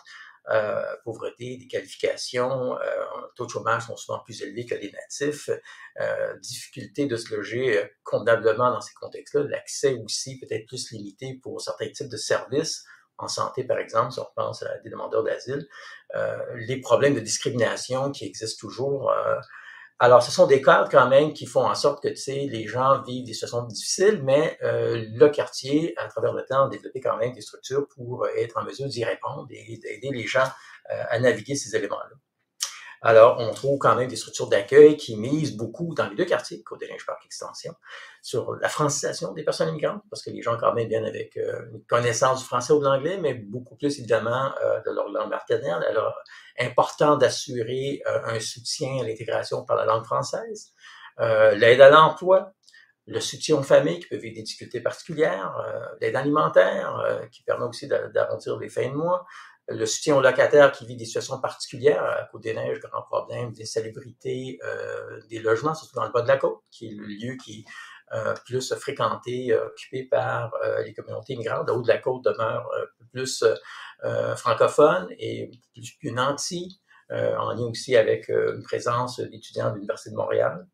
Pauvreté, déqualification, taux de chômage sont souvent plus élevés que les natifs, difficulté de se loger convenablement dans ces contextes-là, l'accès aussi peut-être plus limité pour certains types de services, en santé par exemple, si on pense à des demandeurs d'asile, les problèmes de discrimination qui existent toujours. Alors, ce sont des cadres quand même qui font en sorte que, tu sais, les gens vivent des situations difficiles, mais le quartier, à travers le temps, a développé quand même des structures pour être en mesure d'y répondre et d'aider les gens à naviguer ces éléments-là. Alors, on trouve quand même des structures d'accueil qui misent beaucoup dans les deux quartiers, Côte-des-Neiges, Parc Extension, sur la francisation des personnes immigrantes, parce que les gens quand même viennent avec une connaissance du français ou de l'anglais, mais beaucoup plus évidemment de leur langue maternelle. Alors, important d'assurer un soutien à l'intégration par la langue française, l'aide à l'emploi, le soutien aux familles qui peuvent vivre des difficultés particulières, l'aide alimentaire qui permet aussi d'arrondir les fins de mois, le soutien aux locataires qui vivent des situations particulières. À Côte-des-Neiges, grand problème d'insalubrité des logements, surtout dans le bas de la côte, qui est le lieu qui est plus fréquenté, occupé par les communautés migrantes. Le haut de la côte demeure plus francophone et plus nanti, en lien aussi avec une présence d'étudiants de l'Université de Montréal.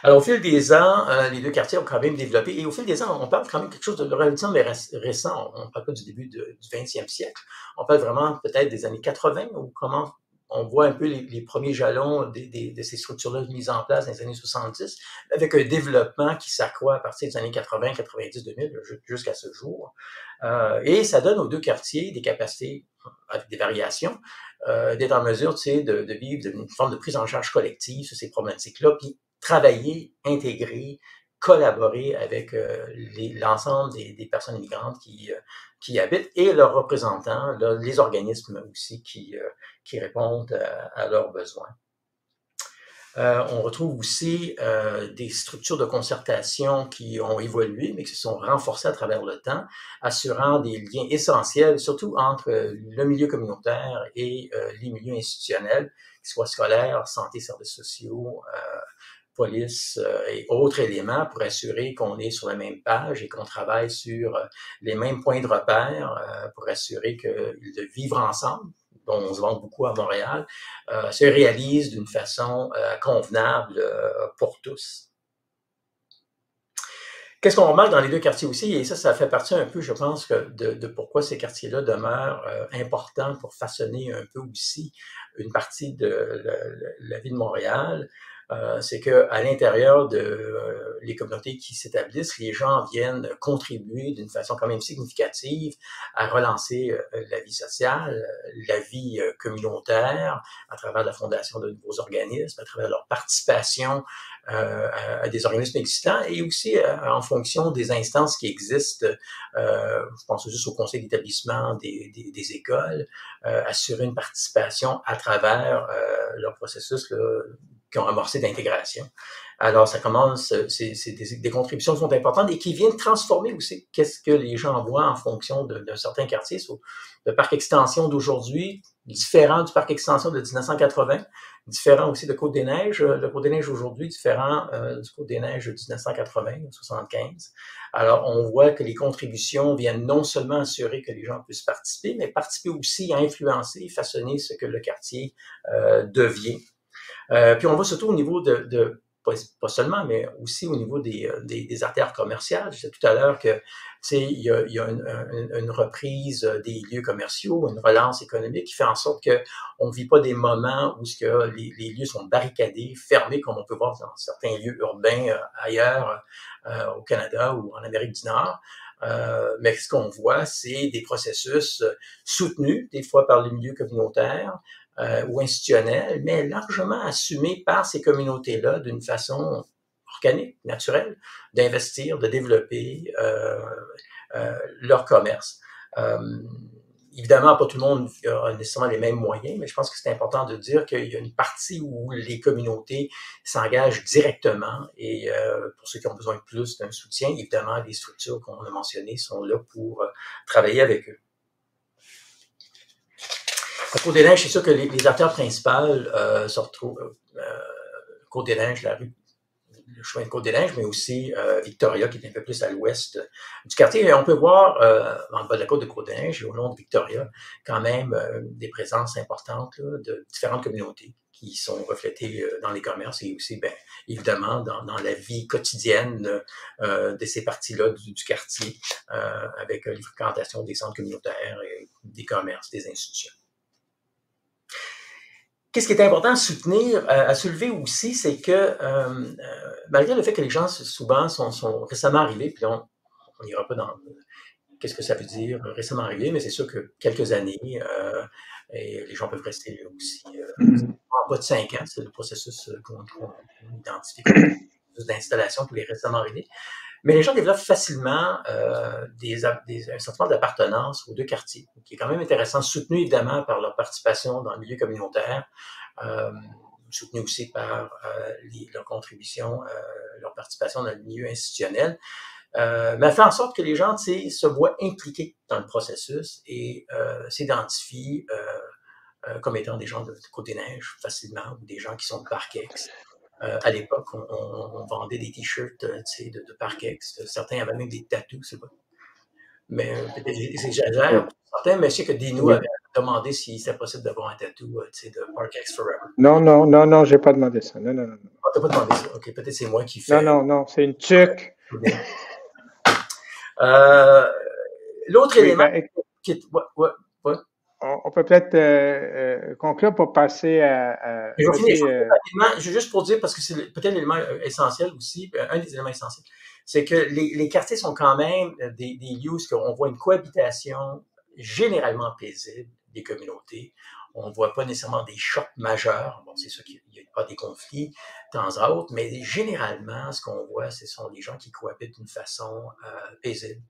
Alors, au fil des ans, les deux quartiers ont quand même développé. Et au fil des ans, on parle quand même de quelque chose de relativement récent. On ne parle pas du début du 20e siècle. On parle vraiment peut-être des années 80, où comment on voit un peu les premiers jalons de ces structures-là mises en place dans les années 70, avec un développement qui s'accroît à partir des années 80, 90, 2000, jusqu'à ce jour. Et ça donne aux deux quartiers des capacités, avec des variations, d'être en mesure, tu sais, de vivre une forme de prise en charge collective sur ces problématiques-là, puis travailler, intégrer, collaborer avec l'ensemble des personnes immigrantes qui y habitent et leurs représentants, les organismes aussi qui répondent à leurs besoins. On retrouve aussi des structures de concertation qui ont évolué, mais qui se sont renforcées à travers le temps, assurant des liens essentiels, surtout entre le milieu communautaire et les milieux institutionnels, qu'ils soient scolaires, santé, services sociaux, police et autres éléments pour assurer qu'on est sur la même page et qu'on travaille sur les mêmes points de repère pour assurer que le vivre ensemble, dont on se vante beaucoup à Montréal, se réalise d'une façon convenable pour tous. Qu'est-ce qu'on remarque dans les deux quartiers aussi, et ça fait partie un peu, je pense, de pourquoi ces quartiers-là demeurent importants pour façonner un peu aussi une partie de la vie de Montréal. c'est qu'à l'intérieur de les communautés qui s'établissent, les gens viennent contribuer d'une façon quand même significative à relancer la vie sociale, la vie communautaire, à travers la fondation de nouveaux organismes, à travers leur participation à des organismes existants et aussi en fonction des instances qui existent. Je pense juste au conseil d'établissement des écoles, assurer une participation à travers leur processus là, qui ont amorcé d'intégration. Alors, ça commence, c'est des contributions qui sont importantes et qui viennent transformer aussi qu'est-ce que les gens voient en fonction d'un certain quartier. Le parc extension d'aujourd'hui, différent du parc extension de 1980, différent aussi de Côte-des-Neiges. Le Côte-des-Neiges aujourd'hui, différent du Côte-des-Neiges de 1980, 75. Alors, on voit que les contributions viennent non seulement assurer que les gens puissent participer, mais participer aussi à influencer, façonner ce que le quartier devient. Puis on voit surtout au niveau pas seulement, mais aussi au niveau des artères commerciales. Je disais tout à l'heure que il y a une reprise des lieux commerciaux, une relance économique qui fait en sorte que on vit pas des moments où les lieux sont barricadés, fermés, comme on peut voir dans certains lieux urbains ailleurs au Canada ou en Amérique du Nord. Mais ce qu'on voit, c'est des processus soutenus, des fois par les milieux communautaires, ou institutionnelle, mais largement assumée par ces communautés-là d'une façon organique, naturelle, d'investir, de développer leur commerce. Évidemment, pas tout le monde a nécessairement les mêmes moyens, mais je pense que c'est important de dire qu'il y a une partie où les communautés s'engagent directement et pour ceux qui ont besoin de plus d'un soutien, évidemment, les structures qu'on a mentionnées sont là pour travailler avec eux. À Côte-des-Neiges, c'est sûr que les artères principales se retrouvent Côte-des-Neiges, le chemin de Côte-des-Neiges, mais aussi Victoria, qui est un peu plus à l'ouest du quartier. Et on peut voir dans le bas de la côte de Côte-des-Neiges et au long de Victoria, quand même des présences importantes là, de différentes communautés qui sont reflétées dans les commerces et aussi, bien évidemment, dans la vie quotidienne de ces parties-là du quartier, avec les fréquentations des centres communautaires, et des commerces, des institutions. Qu'est-ce qui est important à soutenir, à soulever aussi, c'est que malgré le fait que les gens souvent sont récemment arrivés, puis on n'ira pas dans qu'est-ce que ça veut dire récemment arrivé, mais c'est sûr que quelques années, et les gens peuvent rester là aussi en bas de 5 ans, c'est le processus qu'on identifie comme processus d'installation pour les récemment arrivés. Mais les gens développent facilement un sentiment d'appartenance aux deux quartiers, qui est quand même intéressant, soutenu évidemment par leur participation dans le milieu communautaire, soutenu aussi par leur contribution, leur participation dans le milieu institutionnel, mais fait en sorte que les gens se voient impliqués dans le processus et s'identifient comme étant des gens de Côte-des-Neiges facilement, ou des gens qui sont de Parc-Ex. À l'époque, on vendait des t-shirts de Parc-Ex. Certains avaient même des tatous, c'est pas. Mais peut-être j'exagère. Certains, mais je sais que Dino avait demandé si c'était possible d'avoir un tatou de Parc-Ex Forever. Non, j'ai pas demandé ça. Non. Ah, t'as pas demandé ça. OK, peut-être c'est moi qui fais. Non, c'est une tuque. L'autre élément qui est... Ouais. On peut peut-être conclure pour passer à je vais finir juste pour dire, parce que c'est peut-être l'élément essentiel aussi, un des éléments essentiels, c'est que les quartiers sont quand même des lieux où on voit une cohabitation généralement paisible des communautés. On ne voit pas nécessairement des chocs majeurs. Bon, c'est sûr qu'il n'y a pas des conflits de temps à autre, mais généralement, ce qu'on voit, ce sont des gens qui cohabitent d'une façon paisible,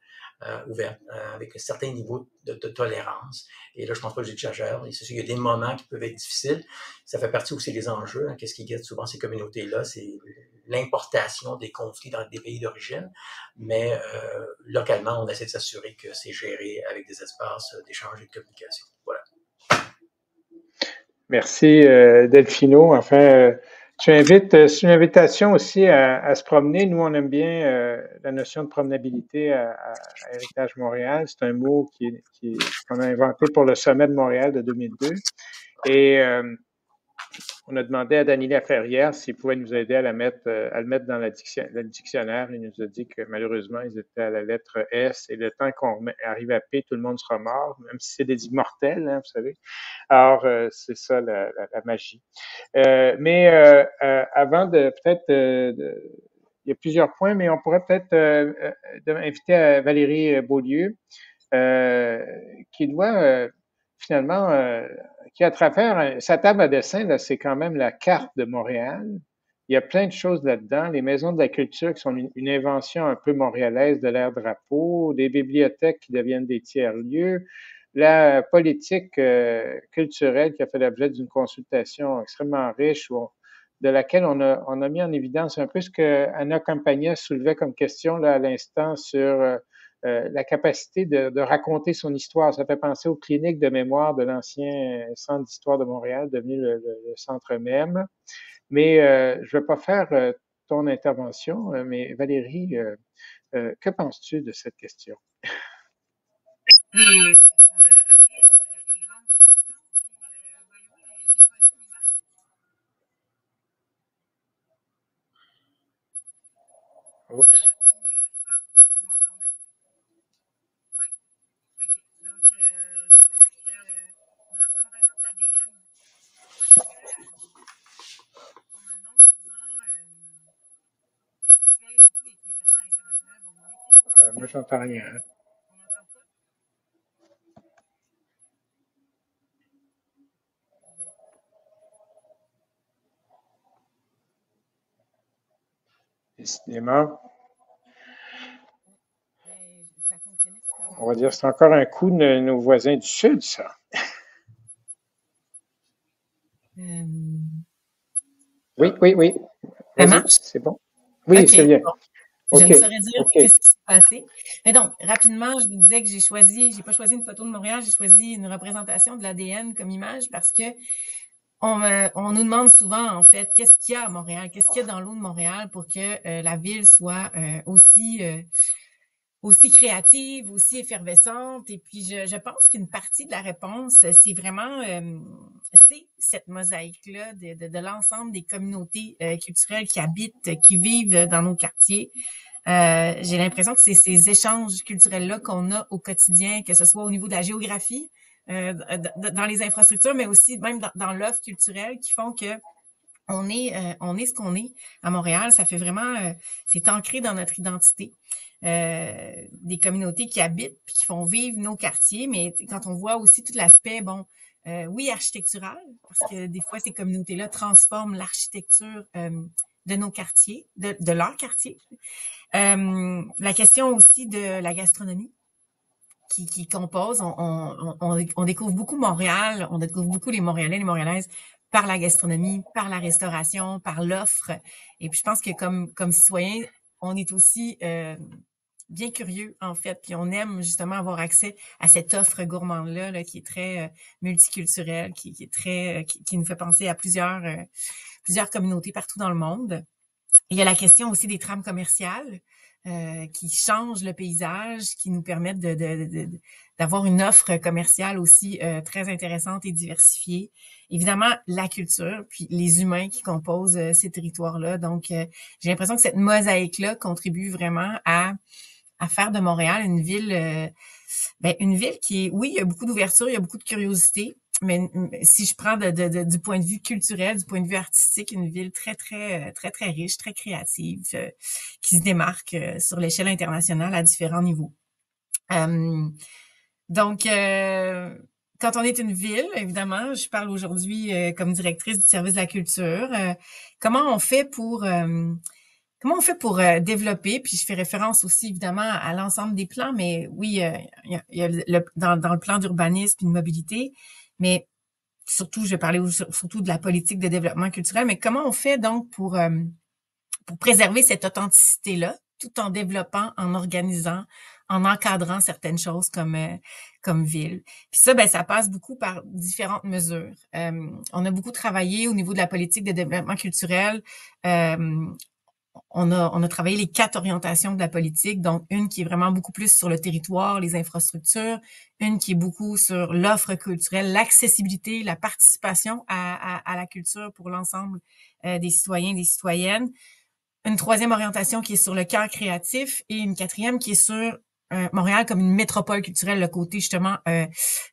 ouverte, avec un certain niveau de tolérance. Et là, je ne pense pas que j'exagère. Il y a des moments qui peuvent être difficiles. Ça fait partie aussi des enjeux. Hein. Qu'est-ce qui guette souvent ces communautés-là? C'est l'importation des conflits dans des pays d'origine. Mais localement, on essaie de s'assurer que c'est géré avec des espaces d'échange et de communication. Voilà. Merci, Delphino. Enfin, c'est une invitation aussi à se promener. Nous, on aime bien la notion de promenabilité à Héritage Montréal. C'est un mot qu'on a inventé pour le sommet de Montréal de 2002. Et On a demandé à Dany Laferrière s'il pouvait nous aider à le mettre dans le dictionnaire. Il nous a dit que malheureusement, ils étaient à la lettre S et le temps qu'on arrive à P, tout le monde sera mort, même si c'est des immortels, hein, vous savez. Alors, c'est ça la magie. Mais avant de peut-être, il y a plusieurs points, mais on pourrait peut-être inviter Valérie Beaulieu, qui doit finalement, qui à travers sa table à dessin, là, c'est quand même la carte de Montréal. Il y a plein de choses là-dedans. Les maisons de la culture qui sont une invention un peu montréalaise de l'ère Drapeau, des bibliothèques qui deviennent des tiers-lieux, la politique culturelle qui a fait l'objet d'une consultation extrêmement riche de laquelle on a mis en évidence un peu ce que Anna Campagna soulevait comme question là, à l'instant sur la capacité de raconter son histoire. Ça fait penser aux cliniques de mémoire de l'ancien Centre d'histoire de Montréal, devenu le centre même. Mais je ne vais pas faire ton intervention, mais Valérie, que penses-tu de cette question? Oups. Moi, j'entends rien. Hein? Décidément, on va dire que c'est encore un coup de nos voisins du Sud, ça. Oui. Ça marche? C'est bon? Oui, okay, c'est bien. Bon. Je ne saurais dire qu'est-ce qui s'est passé. Mais donc, rapidement, je vous disais que j'ai pas choisi une photo de Montréal, j'ai choisi une représentation de l'ADN comme image parce que on nous demande souvent, en fait, qu'est-ce qu'il y a à Montréal, qu'est-ce qu'il y a dans l'eau de Montréal pour que la ville soit aussi créative, aussi effervescente. Et puis, je pense qu'une partie de la réponse, c'est vraiment c'est cette mosaïque-là de l'ensemble des communautés culturelles qui habitent, qui vivent dans nos quartiers. J'ai l'impression que c'est ces échanges culturels-là qu'on a au quotidien, que ce soit au niveau de la géographie, dans les infrastructures, mais aussi même dans l'offre culturelle qui font que on est ce qu'on est à Montréal. Ça fait vraiment, c'est ancré dans notre identité. Des communautés qui habitent puis qui font vivre nos quartiers, mais quand on voit aussi tout l'aspect, oui, architectural, parce que des fois, ces communautés-là transforment l'architecture de nos quartiers, de leur quartier. La question aussi de la gastronomie qui compose. On découvre beaucoup Montréal, on découvre beaucoup les Montréalais, les Montréalaises par la gastronomie, par la restauration, par l'offre. Et puis, je pense que comme citoyens, on est aussi bien curieux, en fait, puis on aime justement avoir accès à cette offre gourmande-là là, qui est très multiculturelle, qui est très qui nous fait penser à plusieurs communautés partout dans le monde. Il y a la question aussi des trames commerciales qui changent le paysage, qui nous permettent d'avoir une offre commerciale aussi très intéressante et diversifiée. Évidemment, la culture, puis les humains qui composent ces territoires-là. Donc, j'ai l'impression que cette mosaïque-là contribue vraiment à faire de Montréal une ville qui est, oui, il y a beaucoup d'ouverture, il y a beaucoup de curiosité, mais si je prends du point de vue culturel, du point de vue artistique, une ville très, très, très, très riche, très créative, qui se démarque sur l'échelle internationale à différents niveaux. Donc, quand on est une ville, évidemment, je parle aujourd'hui comme directrice du service de la culture, comment on fait pour développer, puis je fais référence aussi évidemment à l'ensemble des plans, mais oui, il y a dans le plan d'urbanisme et de mobilité, mais surtout, je vais parler surtout de la politique de développement culturel, mais comment on fait donc pour préserver cette authenticité-là, tout en développant, en organisant, en encadrant certaines choses comme ville. Puis ça, ça passe beaucoup par différentes mesures. On a beaucoup travaillé au niveau de la politique de développement culturel on a travaillé les 4 orientations de la politique, donc une qui est vraiment beaucoup plus sur le territoire, les infrastructures, une qui est beaucoup sur l'offre culturelle, l'accessibilité, la participation à la culture pour l'ensemble des citoyens, des citoyennes. Une 3e orientation qui est sur le cœur créatif et une 4e qui est sur Montréal comme une métropole culturelle, le côté justement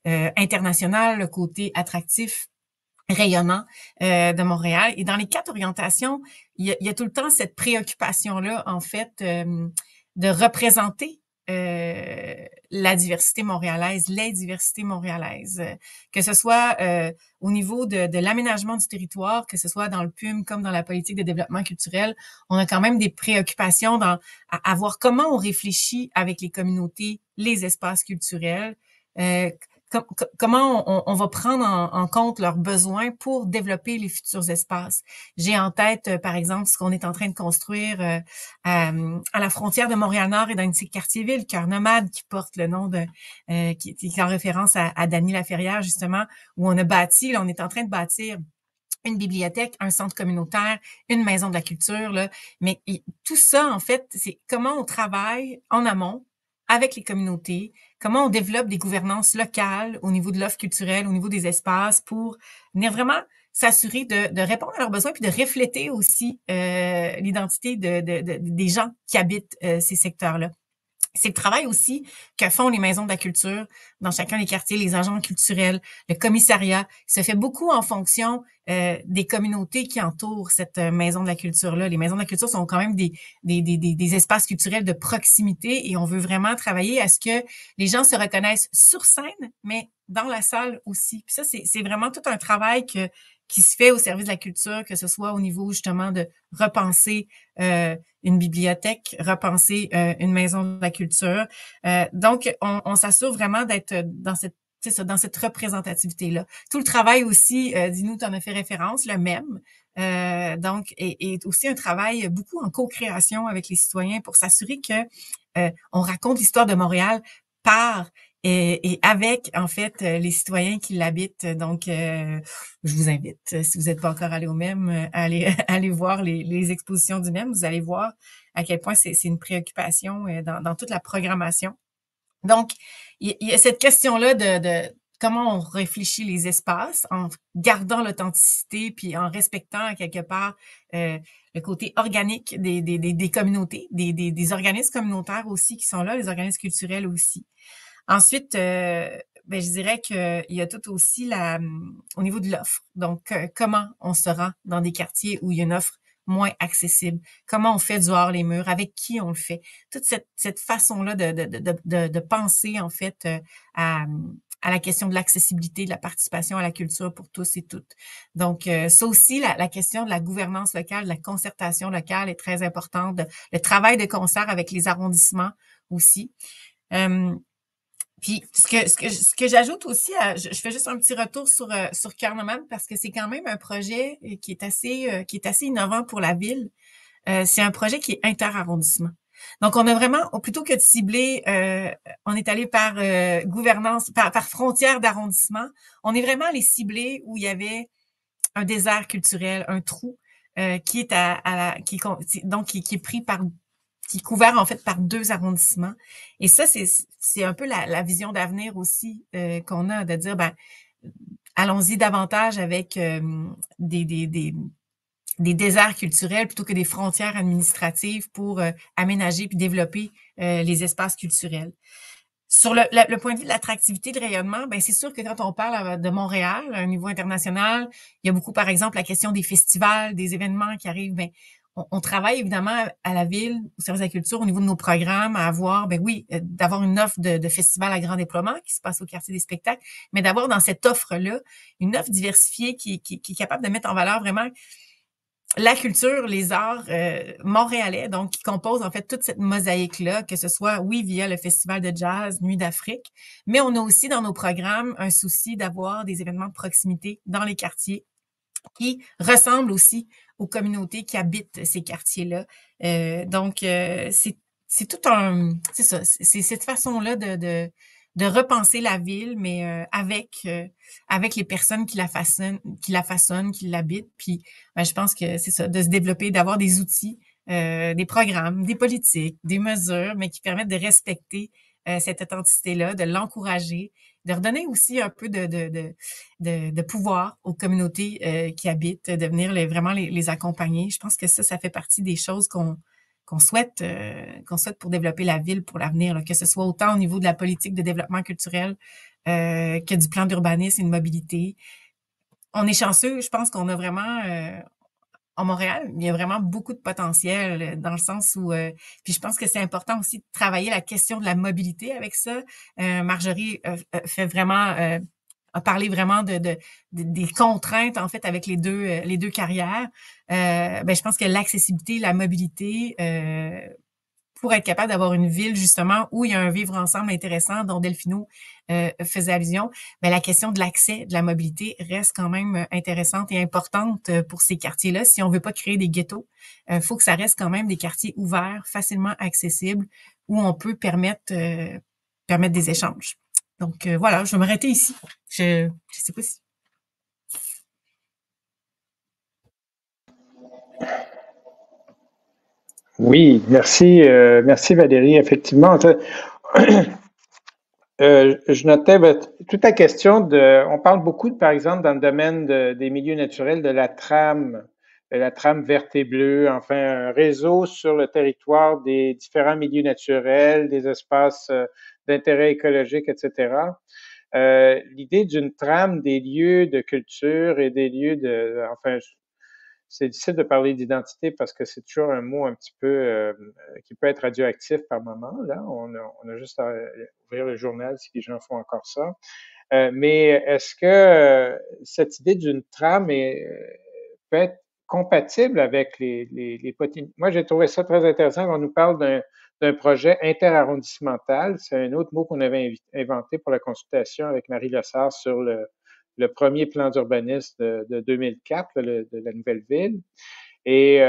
international, le côté attractif, rayonnant de Montréal. Et dans les 4 orientations, il y a tout le temps cette préoccupation-là, en fait, de représenter la diversité montréalaise, les diversités montréalaises, que ce soit au niveau de l'aménagement du territoire, que ce soit dans le PUM comme dans la politique de développement culturel, on a quand même des préoccupations à voir comment on réfléchit avec les communautés, les espaces culturels, comment on va prendre en compte leurs besoins pour développer les futurs espaces. J'ai en tête, par exemple, ce qu'on est en train de construire à la frontière de Montréal-Nord et dans une petite quartier-ville, Cœur Nomade, qui porte le nom de qui est en référence à Dany Laferrière, justement, où on a bâti, là, on est en train de bâtir une bibliothèque, un centre communautaire, une maison de la culture, là. Mais tout ça, en fait, c'est comment on travaille en amont avec les communautés, comment on développe des gouvernances locales au niveau de l'offre culturelle, au niveau des espaces pour venir vraiment s'assurer de répondre à leurs besoins puis de refléter aussi l'identité des gens qui habitent ces secteurs-là. C'est le travail aussi que font les maisons de la culture dans chacun des quartiers, les agents culturels, le commissariat. Ça fait beaucoup en fonction des communautés qui entourent cette maison de la culture-là. Les maisons de la culture sont quand même des espaces culturels de proximité et on veut vraiment travailler à ce que les gens se reconnaissent sur scène, mais dans la salle aussi. Puis ça, c'est vraiment tout un travail qui se fait au service de la culture, que ce soit au niveau justement de repenser une bibliothèque, repenser une maison de la culture. Donc, on s'assure vraiment d'être dans cette représentativité-là. Tout le travail aussi, dis-nous, tu en as fait référence, le même. Donc, et aussi un travail beaucoup en co-création avec les citoyens pour s'assurer que on raconte l'histoire de Montréal par et avec, en fait, les citoyens qui l'habitent. Donc, je vous invite, si vous n'êtes pas encore allé au MEM, aller voir les expositions du MEM. Vous allez voir à quel point c'est une préoccupation dans toute la programmation. Donc, il y a cette question-là de comment on réfléchit les espaces en gardant l'authenticité puis en respectant à quelque part le côté organique des communautés, des organismes communautaires aussi qui sont là, les organismes culturels aussi. Ensuite, je dirais qu'il y a tout aussi au niveau de l'offre. Donc, comment on se rend dans des quartiers où il y a une offre moins accessible? Comment on fait du hors les murs? Avec qui on le fait? Toute cette façon-là de penser, en fait, à la question de l'accessibilité, de la participation à la culture pour tous et toutes. Donc, ça aussi, la question de la gouvernance locale, de la concertation locale est très importante. Le travail de concert avec les arrondissements aussi. Puis ce que j'ajoute aussi, je fais juste un petit retour sur Cœur Nomade parce que c'est quand même un projet qui est assez innovant pour la ville. C'est un projet qui est inter-arrondissement. Donc on a vraiment, plutôt que de cibler, on est allé par gouvernance, par frontière d'arrondissement. On est vraiment allé cibler où il y avait un désert culturel, un trou qui est qui est pris par qui est couvert en fait par 2 arrondissements. Et ça, c'est un peu la vision d'avenir aussi qu'on a, de dire, allons-y davantage avec des déserts culturels plutôt que des frontières administratives pour aménager puis développer les espaces culturels. Sur le point de vue de l'attractivité, de rayonnement, c'est sûr que quand on parle de Montréal à un niveau international, il y a beaucoup, par exemple, la question des festivals, des événements qui arrivent. On travaille évidemment à la ville, au service de la culture, au niveau de nos programmes, à avoir, d'avoir une offre de festival à grand déploiement qui se passe au quartier des spectacles, mais d'avoir dans cette offre-là une offre diversifiée qui est capable de mettre en valeur vraiment la culture, les arts montréalais, donc qui composent en fait toute cette mosaïque-là, que ce soit, oui, via le festival de jazz Nuit d'Afrique, mais on a aussi dans nos programmes un souci d'avoir des événements de proximité dans les quartiers qui ressemblent aussi aux communautés qui habitent ces quartiers-là. Donc, c'est tout c'est ça, c'est cette façon-là de repenser la ville, mais avec les personnes qui la façonnent, qui l'habitent. Puis, je pense que c'est ça, de se développer, d'avoir des outils des programmes, des politiques, des mesures, mais qui permettent de respecter cette authenticité-là, de l'encourager, de redonner aussi un peu de pouvoir aux communautés qui habitent, de venir vraiment les accompagner. Je pense que ça fait partie des choses qu'on souhaite pour développer la ville pour l'avenir, que ce soit autant au niveau de la politique de développement culturel que du plan d'urbanisme et de mobilité. On est chanceux, je pense qu'on a vraiment en Montréal, il y a vraiment beaucoup de potentiel dans le sens où, puis je pense que c'est important aussi de travailler la question de la mobilité avec ça. Marjorie fait vraiment a parlé vraiment des contraintes en fait avec les deux carrières. Ben je pense que l'accessibilité, la mobilité pour être capable d'avoir une ville justement où il y a un vivre ensemble intéressant dont Delphino faisait allusion, mais la question de l'accès, de la mobilité reste quand même intéressante et importante pour ces quartiers-là. Si on veut pas créer des ghettos, faut que ça reste quand même des quartiers ouverts, facilement accessibles, où on peut permettre des échanges. Donc voilà, je vais m'arrêter ici. Je sais pas si... Oui, merci, merci Valérie. Effectivement, je notais toute la question on parle beaucoup, par exemple, dans le domaine des milieux naturels, de la trame verte et bleue, enfin, un réseau sur le territoire des différents milieux naturels, des espaces d'intérêt écologique, etc. L'idée d'une trame des lieux de culture et des lieux enfin, c'est difficile de parler d'identité parce que c'est toujours un mot un petit peu qui peut être radioactif par moment. Là, on a juste à ouvrir le journal si les gens font encore ça. Mais est-ce que cette idée d'une trame peut être compatible avec les Moi, j'ai trouvé ça très intéressant quand on nous parle d'un projet interarrondissemental. C'est un autre mot qu'on avait inventé pour la consultation avec Marie Lessard sur le premier plan d'urbanisme de 2004 de la nouvelle ville, et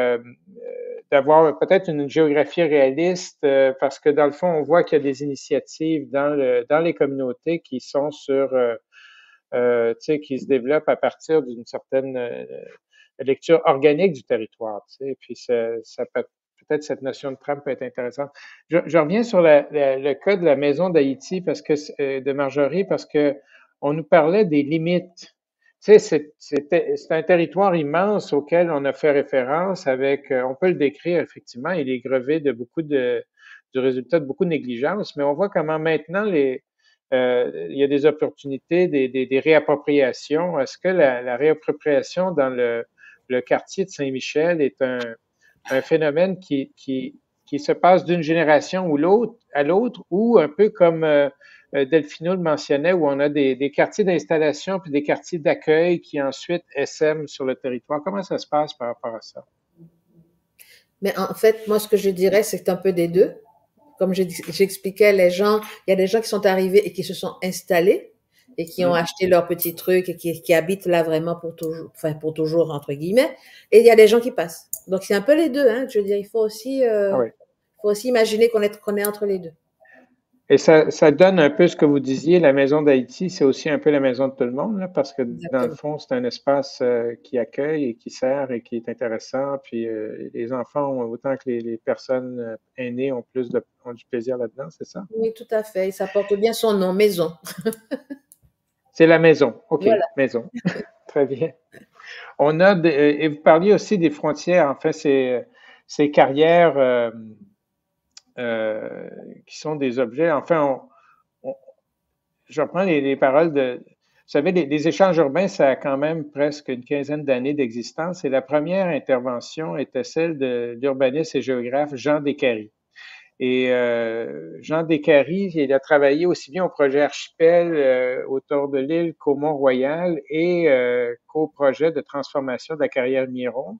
d'avoir peut-être une géographie réaliste parce que dans le fond, on voit qu'il y a des initiatives dans les communautés qui sont qui se développent à partir d'une certaine lecture organique du territoire. Puis ça peut-être cette notion de trame peut être intéressante. Je reviens sur le cas de la maison d'Haïti de Marjorie parce que on nous parlait des limites. C'est un territoire immense auquel on a fait référence on peut le décrire effectivement, il est grevé du résultat de beaucoup de négligence, mais on voit comment maintenant il y a des opportunités, des réappropriations. Est-ce que la réappropriation dans le quartier de Saint-Michel est un phénomène qui se passe d'une génération à l'autre, ou un peu comme Delphino le mentionnait, où on a des quartiers d'installation puis des quartiers d'accueil qui ensuite essaiment sur le territoire. Comment ça se passe par rapport à ça? Mais en fait, moi, ce que je dirais, c'est un peu des deux. Comme j'expliquais, il y a des gens qui sont arrivés et qui se sont installés et qui ont acheté leurs petits trucs et qui habitent là vraiment pour toujours, entre guillemets. Et il y a des gens qui passent. Donc, c'est un peu les deux, hein. Je veux dire, il faut aussi imaginer qu'on est entre les deux. Et ça donne un peu ce que vous disiez, la maison d'Haïti, c'est aussi un peu la maison de tout le monde, là, parce que dans le fond, c'est un espace qui accueille et qui sert et qui est intéressant. Puis les enfants, autant que les personnes aînées, ont du plaisir là-dedans, c'est ça? Oui, tout à fait. Ça porte bien son nom, maison. C'est la maison. OK, voilà. Maison. Très bien. Et vous parliez aussi des frontières, en fait, ces carrières qui sont des objets. Enfin, je reprends les paroles vous savez, les échanges urbains, ça a quand même presque une quinzaine d'années d'existence, et la première intervention était celle de l'urbaniste et géographe Jean Descaries. Et Jean Descaries, il a travaillé aussi bien au projet Archipel autour de l'île qu'au Mont-Royal et qu'au projet de transformation de la carrière Miron.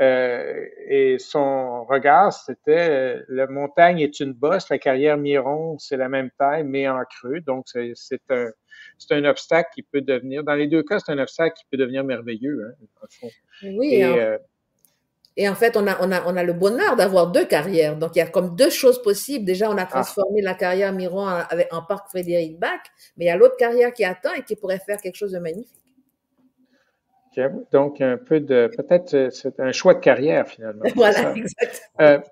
Et son regard, c'était la montagne est une bosse, la carrière Miron, c'est la même taille, mais en creux. Donc, c'est un obstacle qui peut devenir, dans les deux cas, c'est un obstacle qui peut devenir merveilleux, hein, dans le fond. Oui, et en fait, on a le bonheur d'avoir deux carrières. Donc, il y a comme deux choses possibles. Déjà, on a transformé la carrière Miron en parc Frédéric Bach, mais il y a l'autre carrière qui attend et qui pourrait faire quelque chose de magnifique. Donc, un peu peut-être, c'est un choix de carrière, finalement. Voilà, exactement.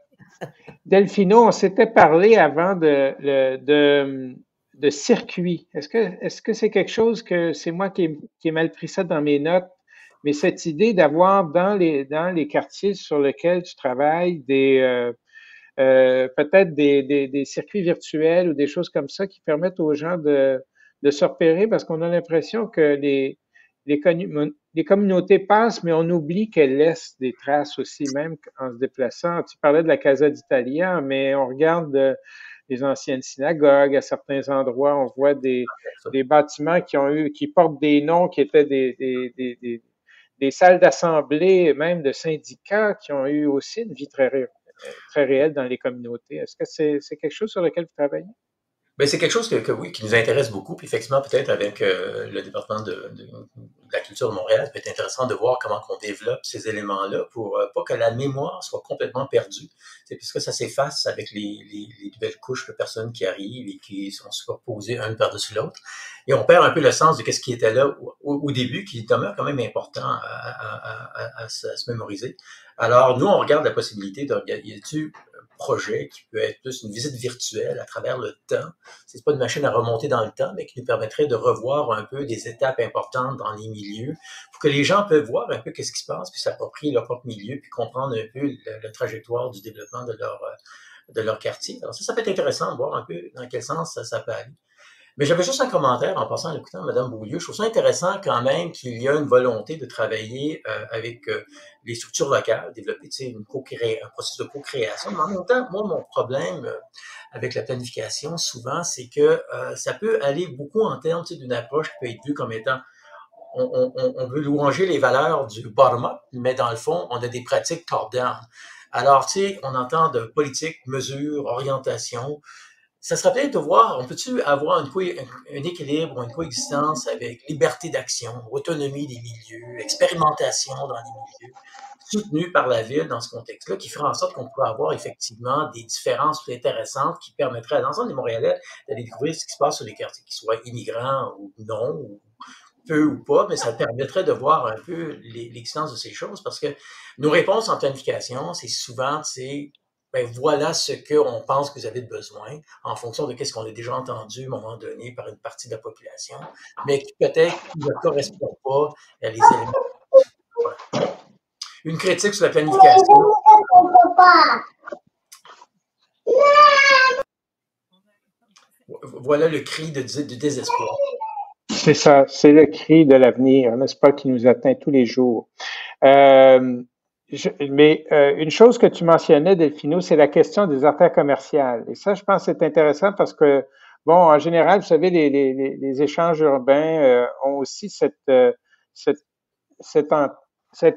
Delphino, on s'était parlé avant de circuit. Est-ce que c'est quelque chose que c'est moi qui ai mal pris ça dans mes notes, mais cette idée d'avoir dans les quartiers sur lesquels tu travailles peut-être des circuits virtuels ou des choses comme ça qui permettent aux gens de se repérer parce qu'on a l'impression que les communautés passent, mais on oublie qu'elles laissent des traces aussi, même en se déplaçant. Tu parlais de la Casa d'Italia, mais on regarde les anciennes synagogues à certains endroits, on voit des bâtiments qui portent des noms qui étaient des salles d'assemblée, même de syndicats, qui ont eu aussi une vie très réelle dans les communautés. Est-ce que c'est quelque chose sur lequel vous travaillez? Ben, c'est quelque chose oui, qui nous intéresse beaucoup. Puis effectivement, peut-être avec le département de la culture de Montréal, ça peut être intéressant de voir comment on développe ces éléments-là pour pas que la mémoire soit complètement perdue. C'est puisque ça s'efface avec les nouvelles couches de personnes qui arrivent et qui sont superposées une par-dessus l'autre. Et on perd un peu le sens de ce qui était là au début, qui demeure quand même important à se mémoriser. Alors, nous, on regarde la possibilité d'organiser projet qui peut être plus une visite virtuelle à travers le temps. C'est pas une machine à remonter dans le temps, mais qui nous permettrait de revoir un peu des étapes importantes dans les milieux pour que les gens peuvent voir un peu qu'est-ce qui se passe, puis s'approprier leur propre milieu, puis comprendre un peu la trajectoire du développement de leur quartier. Alors ça peut être intéressant de voir un peu dans quel sens ça peut aller. Mais j'avais juste un commentaire en passant en écoutant Mme Beaulieu. Je trouve ça intéressant quand même qu'il y a une volonté de travailler avec les structures locales, développer un processus de co-création. Mais en même temps, moi, mon problème avec la planification, souvent, c'est que ça peut aller beaucoup en termes d'une approche qui peut être vue comme étant on veut louanger les valeurs du bottom-up, mais dans le fond, on a des pratiques top-down. Alors, on entend de politique, mesures, orientation. Ça serait peut-être de voir, on peut-tu avoir un équilibre, une coexistence avec liberté d'action, autonomie des milieux, expérimentation dans les milieux, soutenue par la ville dans ce contexte-là, qui ferait en sorte qu'on pourrait avoir effectivement des différences plus intéressantes qui permettraient à l'ensemble des Montréalais d'aller découvrir ce qui se passe sur les quartiers, qu'ils soient immigrants ou non, ou peu ou pas, mais ça permettrait de voir un peu l'existence de ces choses parce que nos réponses en planification, c'est souvent, ben voilà ce qu'on pense que vous avez besoin en fonction de ce qu'on a déjà entendu à un moment donné par une partie de la population, mais qui peut-être ne correspond pas à les éléments. Ouais. Une critique sur la planification. Voilà le cri de désespoir. C'est ça, c'est le cri de l'avenir, n'est-ce pas, qui nous atteint tous les jours. Mais une chose que tu mentionnais, Delphino, c'est la question des artères commerciales. Et ça, je pense que c'est intéressant parce que, bon, en général, vous savez, les échanges urbains ont aussi cet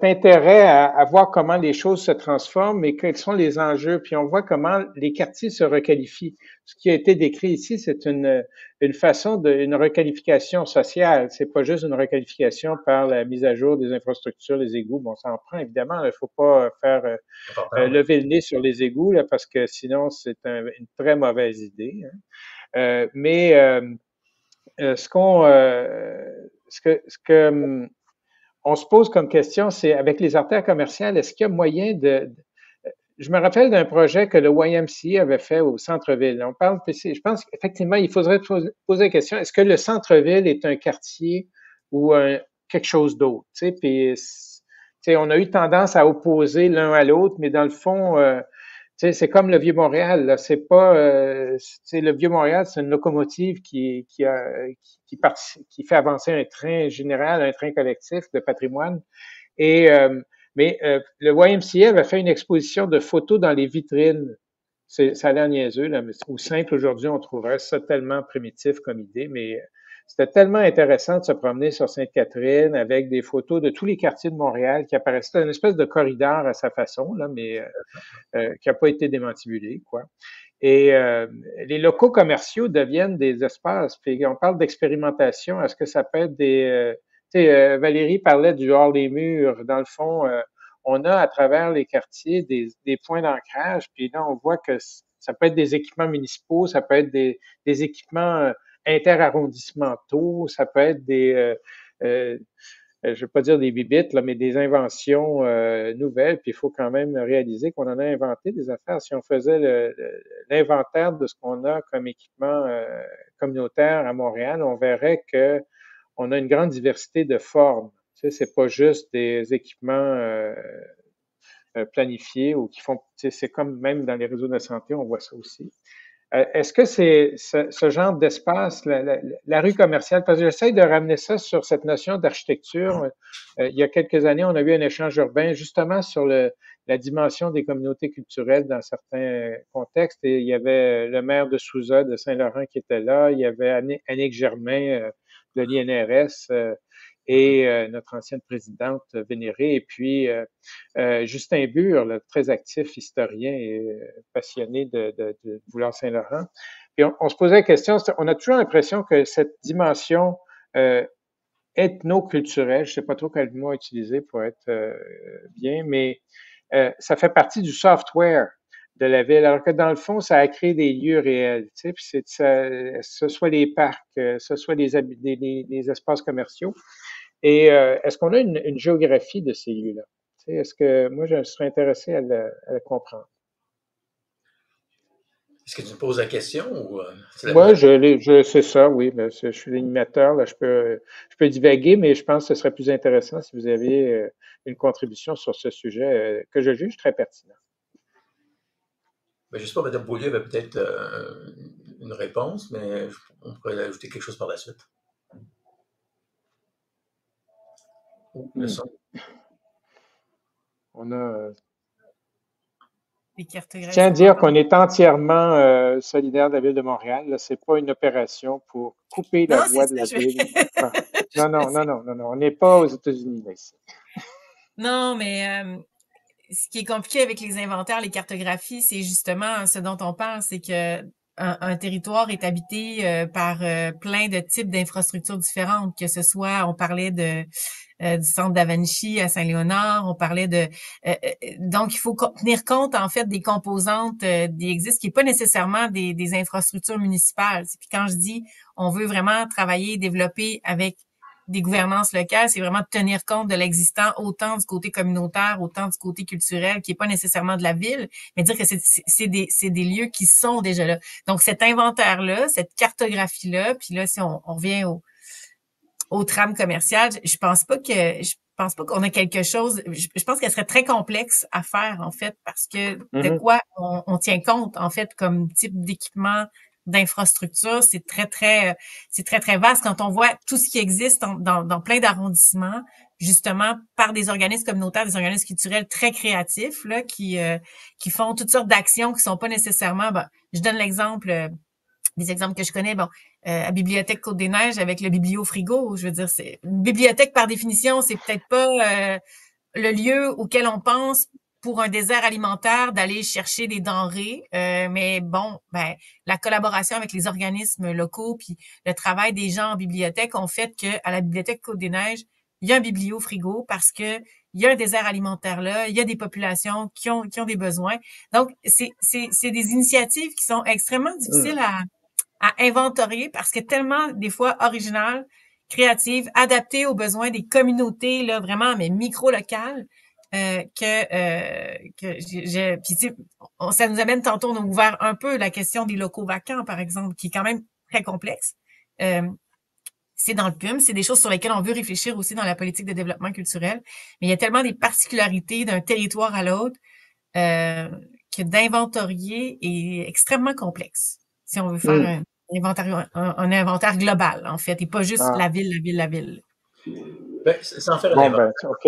intérêt à voir comment les choses se transforment et quels sont les enjeux. Puis on voit comment les quartiers se requalifient. Ce qui a été décrit ici, c'est une façon une requalification sociale. C'est pas juste une requalification par la mise à jour des infrastructures, les égouts. Bon, ça en prend évidemment. Il faut pas faire lever le nez sur les égouts là, parce que sinon c'est une très mauvaise idée. Hein. Ce que on se pose comme question, c'est avec les artères commerciales, est-ce qu'il y a moyen je me rappelle d'un projet que le YMCA avait fait au centre-ville. On parle, je pense qu'effectivement, il faudrait poser la question, est-ce que le centre-ville est un quartier ou quelque chose d'autre? Puis, on a eu tendance à opposer l'un à l'autre, mais dans le fond, c'est comme le Vieux-Montréal, là. C'est pas, le Vieux-Montréal, c'est une locomotive qui fait avancer un train général, un train collectif de patrimoine. Mais le YMCA avait fait une exposition de photos dans les vitrines. Ça a l'air niaiseux, là, mais ou simple aujourd'hui, on trouverait ça tellement primitif comme idée, mais c'était tellement intéressant de se promener sur Sainte-Catherine avec des photos de tous les quartiers de Montréal qui apparaissaient. C'était une espèce de corridor à sa façon, là, mais qui n'a pas été démantibulé, quoi. Et les locaux commerciaux deviennent des espaces. Puis on parle d'expérimentation. Est-ce que ça peut être Valérie parlait du hors des murs. Dans le fond, on a à travers les quartiers des points d'ancrage. Puis là, on voit que ça peut être des équipements municipaux, ça peut être des équipements interarrondissementaux, ça peut être je ne veux pas dire des bibites, là, mais des inventions nouvelles. Puis il faut quand même réaliser qu'on en a inventé des affaires. Si on faisait l'inventaire de ce qu'on a comme équipement communautaire à Montréal, on verrait que on a une grande diversité de formes. Tu sais, c'est pas juste des équipements planifiés ou qui font. Tu sais, c'est comme même dans les réseaux de santé, on voit ça aussi. Est-ce que c'est ce genre d'espace, la rue commerciale, parce que j'essaie de ramener ça sur cette notion d'architecture. Il y a quelques années, on a eu un échange urbain justement sur la dimension des communautés culturelles dans certains contextes. Et il y avait le maire de Souza, de Saint-Laurent, qui était là. Il y avait Annick Germain de l'INRS et notre ancienne présidente vénérée. Et puis, Justin Bure, là, très actif historien et passionné de Boulard Saint-Laurent. Puis on se posait la question, on a toujours l'impression que cette dimension ethno-culturelle, je ne sais pas trop quel mot utiliser pour être bien, mais ça fait partie du software de la ville, alors que dans le fond, ça a créé des lieux réels, tu sais, puis ce soit les parcs, ce soit les espaces commerciaux. Et est-ce qu'on a une géographie de ces lieux-là? Est-ce que moi, je serais intéressé à le comprendre? Est-ce que tu me poses la question ou Moi, c'est ça, oui. Ben, je suis l'animateur, là, je peux divaguer, mais je pense que ce serait plus intéressant si vous aviez une contribution sur ce sujet que je juge très pertinent. Ben, je ne sais pas, Mme Beaulieu avait peut-être une réponse, mais on pourrait ajouter quelque chose par la suite. Le son. On a. Les cartographes. Je tiens à dire qu'on est entièrement solidaire de la Ville de Montréal. Ce n'est pas une opération pour couper la voix de la Ville. Non. On n'est pas aux États-Unis, là, ici. Non, mais ce qui est compliqué avec les inventaires, les cartographies, c'est justement ce dont on parle, c'est que un territoire est habité par plein de types d'infrastructures différentes, que ce soit, on parlait du centre Da Vinci à Saint-Léonard, on parlait donc il faut tenir compte en fait des composantes qui existent, qui est pas nécessairement des infrastructures municipales. Puis quand je dis on veut vraiment travailler, développer avec des gouvernances locales, c'est vraiment de tenir compte de l'existant autant du côté communautaire, autant du côté culturel, qui est pas nécessairement de la ville, mais dire que c'est des lieux qui sont déjà là. Donc, cet inventaire-là, cette cartographie-là, puis là, si on revient au tram commercial, je pense pas qu'on a quelque chose, je pense qu'elle serait très complexe à faire, en fait, parce que de quoi on tient compte, en fait, comme type d'équipement, d'infrastructures, c'est très vaste quand on voit tout ce qui existe dans plein d'arrondissements, justement par des organismes communautaires, des organismes culturels très créatifs là qui font toutes sortes d'actions qui sont pas nécessairement je donne l'exemple des exemples que je connais à Bibliothèque Côte-des-Neiges avec le bibliofrigo, je veux dire c'est une bibliothèque par définition, c'est peut-être pas le lieu auquel on pense pour un désert alimentaire d'aller chercher des denrées, mais la collaboration avec les organismes locaux puis le travail des gens en bibliothèque ont fait que à la bibliothèque Côte-des-Neiges, il y a un bibliofrigo parce que il y a un désert alimentaire là, il y a des populations qui ont des besoins. Donc c'est des initiatives qui sont extrêmement difficiles à inventorier parce que tellement des fois originales, créatives, adaptées aux besoins des communautés là vraiment mais micro-locales. Puis ça nous amène tantôt, on a ouvert un peu la question des locaux vacants, par exemple, qui est quand même très complexe. C'est dans le PUM, c'est des choses sur lesquelles on veut réfléchir aussi dans la politique de développement culturel, mais il y a tellement des particularités d'un territoire à l'autre que d'inventorier est extrêmement complexe si on veut faire un inventaire global, en fait, et pas juste la ville. Ben, sans faire un inventaire. OK.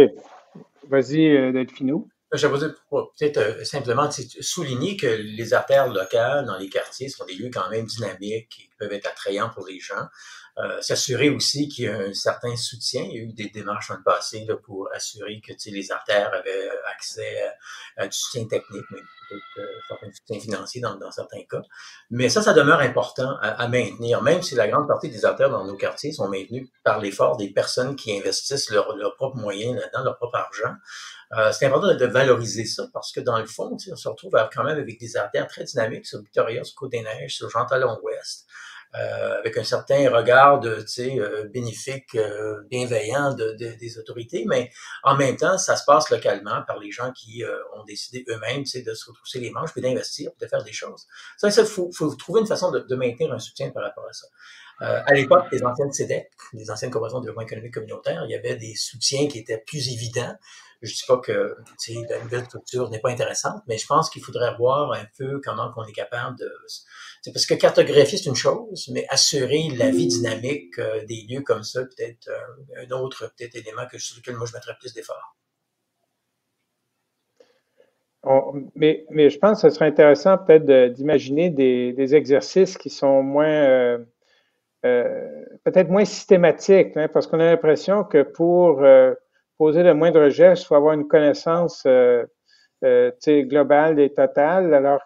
Vas-y, Delphino. J'aimerais peut-être simplement souligner que les artères locales dans les quartiers sont des lieux quand même dynamiques qui peuvent être attrayants pour les gens. S'assurer aussi qu'il y a un certain soutien. Il y a eu des démarches dans le passé là, pour assurer que les artères avaient accès à du soutien technique, mais peut-être certain soutien financier dans certains cas. Mais ça demeure important à maintenir, même si la grande partie des artères dans nos quartiers sont maintenues par l'effort des personnes qui investissent leurs propres moyens là-dedans, leur propre argent. C'est important de valoriser ça parce que dans le fond, on se retrouve quand même avec des artères très dynamiques sur Victoria, sur Côte-des-Neiges, sur Jean Talon Ouest. avec un certain regard bénéfique, bienveillant des autorités, mais en même temps, ça se passe localement par les gens qui ont décidé eux-mêmes de se retrousser les manches, puis d'investir, puis de faire des choses. Ça, faut trouver une façon de maintenir un soutien par rapport à ça. À l'époque des anciennes CEDEC, des anciennes conventions de développement économique communautaire, il y avait des soutiens qui étaient plus évidents. Je dis pas que la nouvelle structure n'est pas intéressante, mais je pense qu'il faudrait voir un peu comment on est capable de... Parce que cartographier, c'est une chose, mais assurer la vie dynamique des lieux comme ça, peut-être un autre élément sur lequel moi je mettrais plus d'efforts. Mais je pense que ce serait intéressant peut-être d'imaginer des exercices qui sont moins... peut-être moins systématiques, hein, parce qu'on a l'impression que pour poser le moindre geste, il faut avoir une connaissance globale et totale. Alors,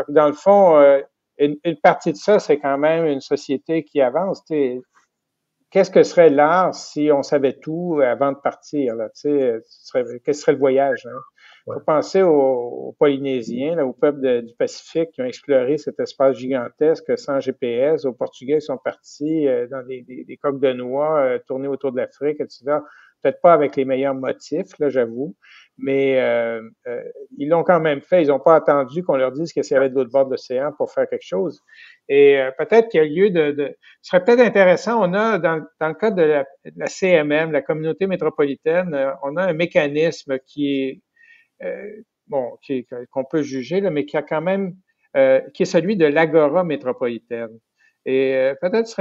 dans le fond, une partie de ça, c'est quand même une société qui avance. Qu'est-ce que serait l'art si on savait tout avant de partir? Qu'est-ce que serait le voyage? Hein? Il faut penser aux Polynésiens, là, au peuple du Pacifique qui ont exploré cet espace gigantesque sans GPS. Aux Portugais, ils sont partis dans des coques de noix, tourner autour de l'Afrique, etc. Peut-être pas avec les meilleurs motifs, là, j'avoue, mais ils l'ont quand même fait. Ils n'ont pas attendu qu'on leur dise qu'est-ce qu'il y avait de l'autre bord de l'océan pour faire quelque chose. Et peut-être qu'il y a lieu ce serait peut-être intéressant, on a dans le cadre de la CMM, la communauté métropolitaine, on a un mécanisme qui est qu'on peut juger, là, mais qui a quand même qui est celui de l'Agora métropolitaine. Et peut-être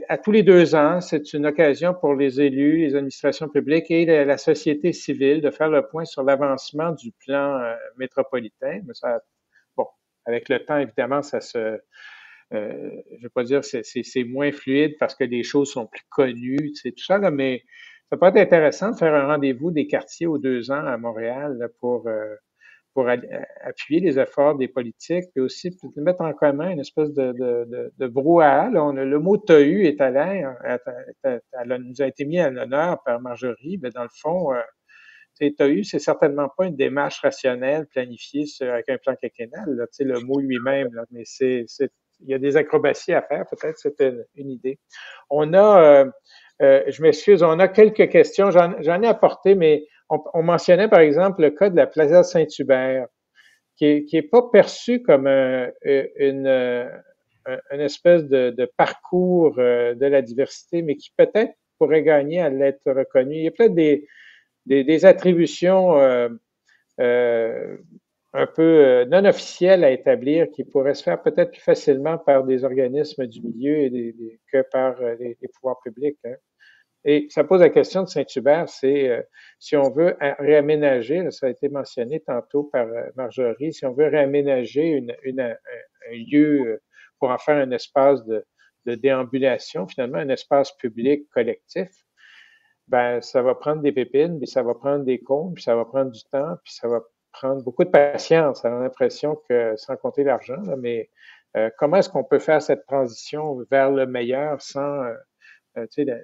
à tous les 2 ans, c'est une occasion pour les élus, les administrations publiques et la société civile de faire le point sur l'avancement du plan métropolitain. Mais ça, bon, avec le temps, évidemment, ça se je ne vais pas dire que c'est moins fluide parce que les choses sont plus connues, tout ça, là, mais ça peut être intéressant de faire un rendez-vous des quartiers aux 2 ans à Montréal là, pour appuyer les efforts des politiques et aussi de mettre en commun une espèce de brouhaha. Là, le mot TAU est à l'air, nous a été mis à l'honneur par Marjorie, mais dans le fond, TAU, c'est certainement pas une démarche rationnelle planifiée avec un plan quinquennal, là, le mot lui-même, là, mais il y a des acrobaties à faire, peut-être, c'était une idée. On a, je m'excuse, on a quelques questions, j'en ai apporté, mais on mentionnait par exemple le cas de la Plaza Saint-Hubert, qui est pas perçu comme une espèce de parcours de la diversité, mais qui peut-être pourrait gagner à l'être reconnu. Il y a peut-être des attributions un peu non officielles à établir qui pourraient se faire peut-être plus facilement par des organismes du milieu que par les pouvoirs publics. Hein. Et ça pose la question de Saint-Hubert, c'est si on veut réaménager, là, ça a été mentionné tantôt par Marjorie, si on veut réaménager un lieu pour en faire un espace de déambulation, finalement un espace public collectif, ben ça va prendre des pépines, puis ça va prendre des cônes, puis ça va prendre du temps, puis ça va prendre beaucoup de patience. On a l'impression que, sans compter l'argent, là, mais comment est-ce qu'on peut faire cette transition vers le meilleur sans tu sais,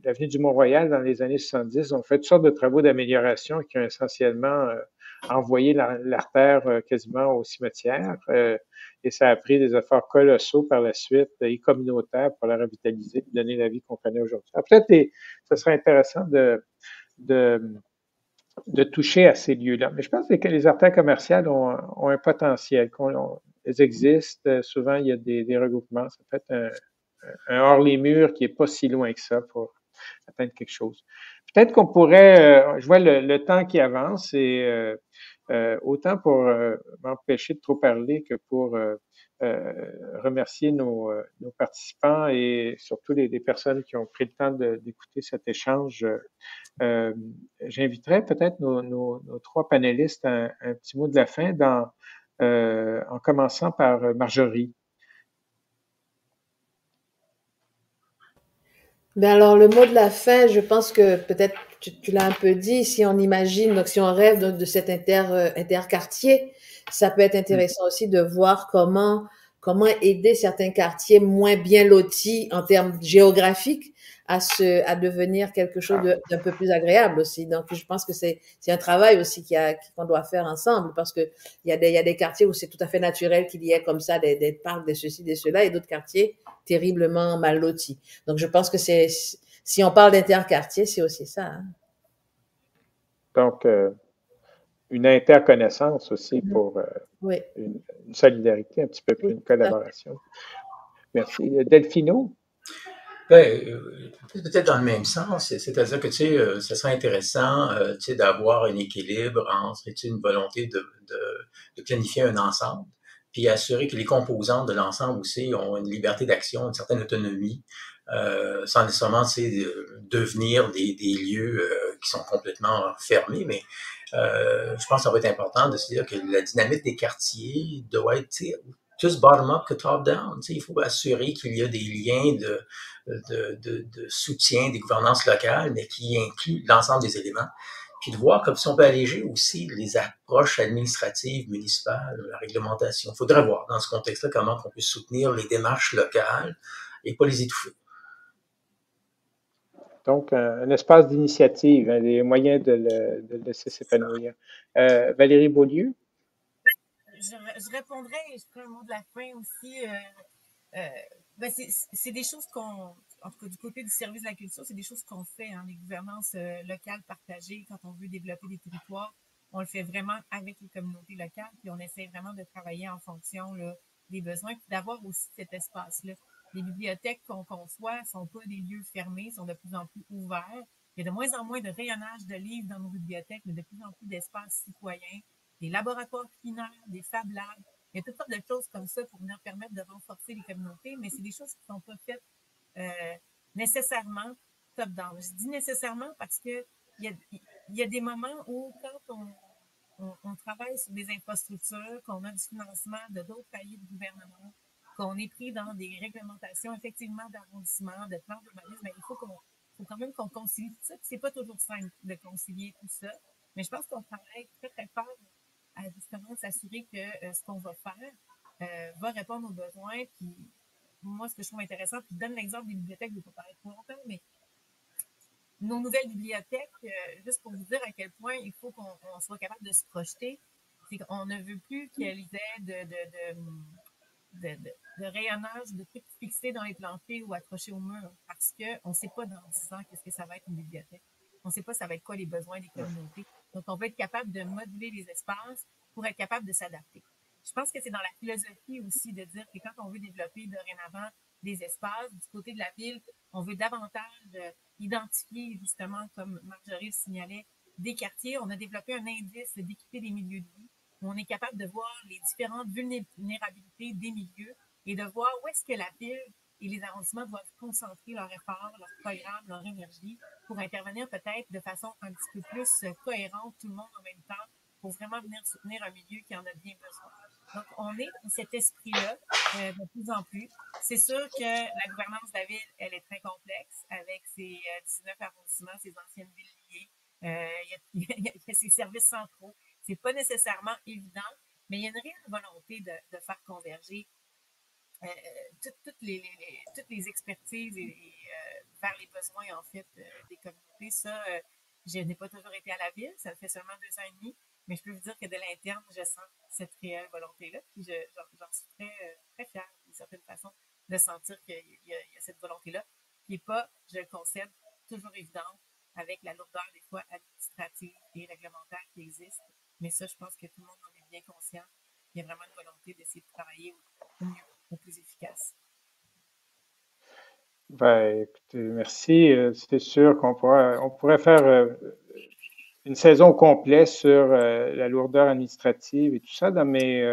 l'avenue du Mont-Royal, dans les années 70, on fait toutes sortes de travaux d'amélioration qui ont essentiellement envoyé l'artère quasiment au cimetière. Et ça a pris des efforts colossaux par la suite et communautaires pour la revitaliser et donner la vie qu'on connaît aujourd'hui. Peut-être ce serait intéressant de toucher à ces lieux-là. Mais je pense que les artères commerciales ont un potentiel. Elles existent. Souvent, il y a des regroupements. Ça peut être un hors les murs qui est pas si loin que ça pour atteindre quelque chose. Peut-être qu'on pourrait, je vois le temps qui avance et autant pour m'empêcher de trop parler que pour remercier nos participants et surtout les personnes qui ont pris le temps d'écouter cet échange. J'inviterais peut-être nos 3 panélistes à un petit mot de la fin en commençant par Marjorie. Ben alors, le mot de la fin, je pense que peut-être tu l'as un peu dit, si on imagine, donc si on rêve de cet interquartier, ça peut être intéressant aussi de voir comment comment aider certains quartiers moins bien lotis en termes géographiques à devenir quelque chose d'un peu plus agréable aussi. Donc, je pense que c'est un travail aussi qu'on doit faire ensemble, parce que il y a des quartiers où c'est tout à fait naturel qu'il y ait comme ça des parcs, des ceci, des cela, et d'autres quartiers terriblement mal lotis. Donc, je pense que si on parle d'interquartier, c'est aussi ça. Hein. Donc, une interconnaissance aussi pour oui. une solidarité un petit peu plus, une collaboration. Merci. Delphino? Peut-être dans le même sens, c'est-à-dire que, tu sais, ça serait intéressant, tu sais, d'avoir un équilibre entre, tu sais, une volonté de planifier un ensemble, puis assurer que les composantes de l'ensemble aussi ont une liberté d'action, une certaine autonomie, sans nécessairement, tu sais, devenir des lieux qui sont complètement fermés, mais je pense que ça va être important de se dire que la dynamique des quartiers doit être, tu sais, plus bottom-up que top-down. Tu sais, il faut assurer qu'il y a des liens de soutien des gouvernances locales, mais qui incluent l'ensemble des éléments. Puis de voir comme si on peut alléger aussi les approches administratives, municipales, la réglementation. Il faudrait voir dans ce contexte-là comment on peut soutenir les démarches locales et pas les étouffer. Donc, un espace d'initiative, des moyens de le laisser s'épanouir. Valérie Beaulieu? Je répondrais, et je ferai un mot de la fin aussi. Ben c'est des choses en tout cas du côté du service de la culture, c'est des choses qu'on fait, hein, les gouvernances locales partagées, quand on veut développer des territoires, on le fait vraiment avec les communautés locales, puis on essaie vraiment de travailler en fonction là, des besoins, puis d'avoir aussi cet espace-là. Les bibliothèques qu'on conçoit ne sont pas des lieux fermés, sont de plus en plus ouverts. Il y a de moins en moins de rayonnage de livres dans nos bibliothèques, mais de plus en plus d'espaces citoyens, des laboratoires culinaires, des Fab Labs. Il y a toutes sortes de choses comme ça pour venir permettre de renforcer les communautés, mais c'est des choses qui ne sont pas faites nécessairement top-down. Je dis nécessairement parce que il y a des moments où, quand on travaille sur des infrastructures, qu'on a du financement de d'autres paliers de gouvernement, qu'on est pris dans des réglementations, effectivement, d'arrondissement, de plans d'urbanisme, il faut quand même qu'on concilie tout ça. C'est pas toujours simple de concilier tout ça, mais je pense qu'on travaille très, très fort à justement s'assurer que ce qu'on va faire va répondre aux besoins. Puis moi, ce que je trouve intéressant, puis je donne l'exemple des bibliothèques, je ne vais pas parler trop longtemps, mais nos nouvelles bibliothèques, juste pour vous dire à quel point il faut qu'on soit capable de se projeter, c'est qu'on ne veut plus qu'il y ait de rayonnage, de trucs fixés dans les planchers ou accrochés au mur, parce qu'on ne sait pas dans 10 ans qu'est-ce que ça va être une bibliothèque. On ne sait pas ça va être quoi les besoins des communautés. Donc, on va être capable de moduler les espaces pour être capable de s'adapter. Je pense que c'est dans la philosophie aussi de dire que quand on veut développer dorénavant des espaces du côté de la ville, on veut davantage identifier, justement, comme Marjorie le signalait, des quartiers. On a développé un indice d'équité des milieux de vie où on est capable de voir les différentes vulnérabilités des milieux et de voir où est-ce que la ville et les arrondissements doivent concentrer leurs efforts, leurs programmes, leur énergie pour intervenir peut-être de façon un petit peu plus cohérente, tout le monde en même temps, pour vraiment venir soutenir un milieu qui en a bien besoin. Donc, on est dans cet esprit-là de plus en plus. C'est sûr que la gouvernance de la ville, elle est très complexe avec ses 19 arrondissements, ses anciennes villes liées. Il y a ses services centraux. C'est pas nécessairement évident, mais il y a une réelle volonté de faire converger toutes les expertises vers les besoins, en fait, des communautés. Ça, je n'ai pas toujours été à la ville, ça fait seulement 2 ans et demi, mais je peux vous dire que de l'interne, je sens cette réelle volonté-là, puis j'en suis très, très fière, d'une certaine façon, de sentir qu'il y a cette volonté-là, qui n'est pas, je le concède, toujours évidente, avec la lourdeur des fois administrative et réglementaire qui existe. Mais ça, je pense que tout le monde en est bien conscient. Il y a vraiment une volonté d'essayer de travailler au mieux, au plus efficace. Ben, écoutez, merci. C'est sûr qu'on pourrait faire une saison complète sur la lourdeur administrative et tout ça, mais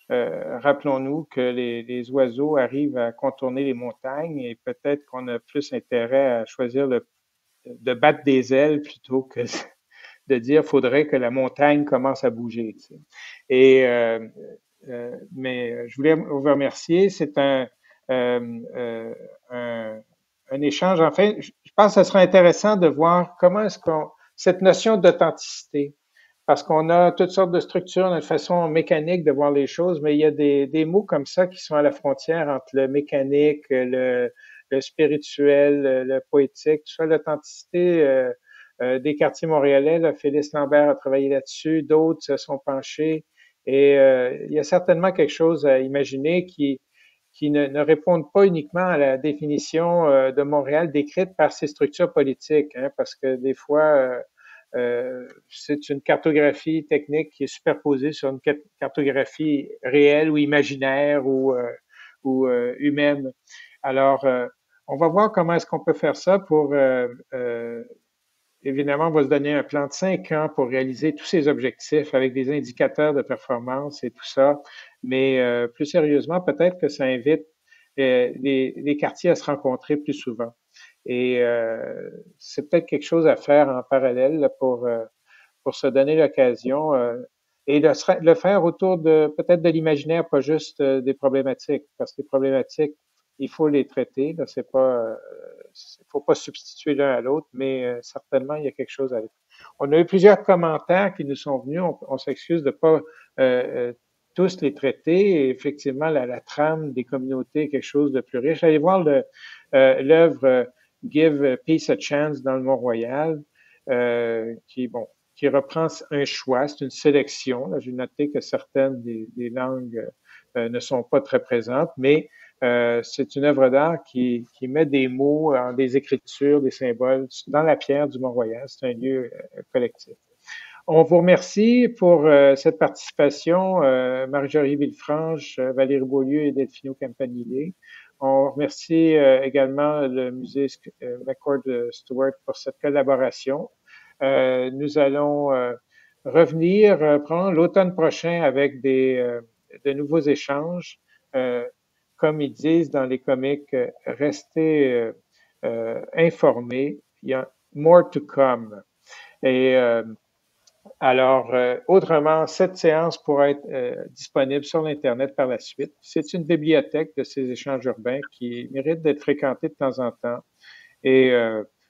rappelons-nous que les oiseaux arrivent à contourner les montagnes et peut-être qu'on a plus intérêt à choisir de battre des ailes plutôt que de dire faudrait que la montagne commence à bouger. Tu sais. Et mais je voulais vous remercier. C'est un échange. En fait, je pense que ce sera intéressant de voir comment est-ce cette notion d'authenticité, parce qu'on a toutes sortes de structures, notre façon mécanique de voir les choses, mais il y a des mots comme ça qui sont à la frontière entre le mécanique, le spirituel, le poétique, tout ça, l'authenticité des quartiers montréalais. Là, Félix Lambert a travaillé là-dessus, d'autres se sont penchés, et il y a certainement quelque chose à imaginer qui ne répondent pas uniquement à la définition de Montréal décrite par ces structures politiques, hein, parce que des fois, c'est une cartographie technique qui est superposée sur une cartographie réelle ou imaginaire ou humaine. Alors, on va voir comment est-ce qu'on peut faire ça pour évidemment, on va se donner un plan de 5 ans pour réaliser tous ces objectifs avec des indicateurs de performance et tout ça. Mais plus sérieusement, peut-être que ça invite les quartiers à se rencontrer plus souvent. Et c'est peut-être quelque chose à faire en parallèle là, pour se donner l'occasion et le faire autour de peut-être de l'imaginaire, pas juste des problématiques, parce que les problématiques, il faut les traiter. Là, c'est pas, faut pas substituer l'un à l'autre, mais certainement il y a quelque chose à faire. On a eu plusieurs commentaires qui nous sont venus. On s'excuse de pas tous les traiter. Et effectivement, la trame des communautés est quelque chose de plus riche. Allez voir l'œuvre Give Peace a Chance dans le Mont-Royal, qui reprend un choix, c'est une sélection. Là, j'ai noté que certaines des langues ne sont pas très présentes, mais c'est une œuvre d'art qui met des mots, des écritures, des symboles dans la pierre du Mont-Royal. C'est un lieu collectif. On vous remercie pour cette participation, Marjorie Villefranche, Valérie Beaulieu et Delphino Campanile. On remercie également le musée McCord Stewart pour cette collaboration. Nous allons revenir prendre l'automne prochain avec de nouveaux échanges. Comme ils disent dans les comics, restez informés. Il y a more to come. Et alors, autrement, cette séance pourra être disponible sur l'Internet par la suite. C'est une bibliothèque de ces échanges urbains qui mérite d'être fréquentée de temps en temps. Et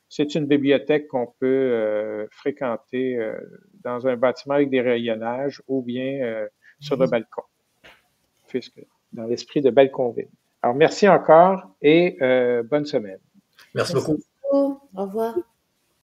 c'est une bibliothèque qu'on peut fréquenter dans un bâtiment avec des rayonnages ou bien sur le balcon, puisque dans l'esprit de Balconville. Alors, merci encore et bonne semaine. Merci beaucoup. Au revoir.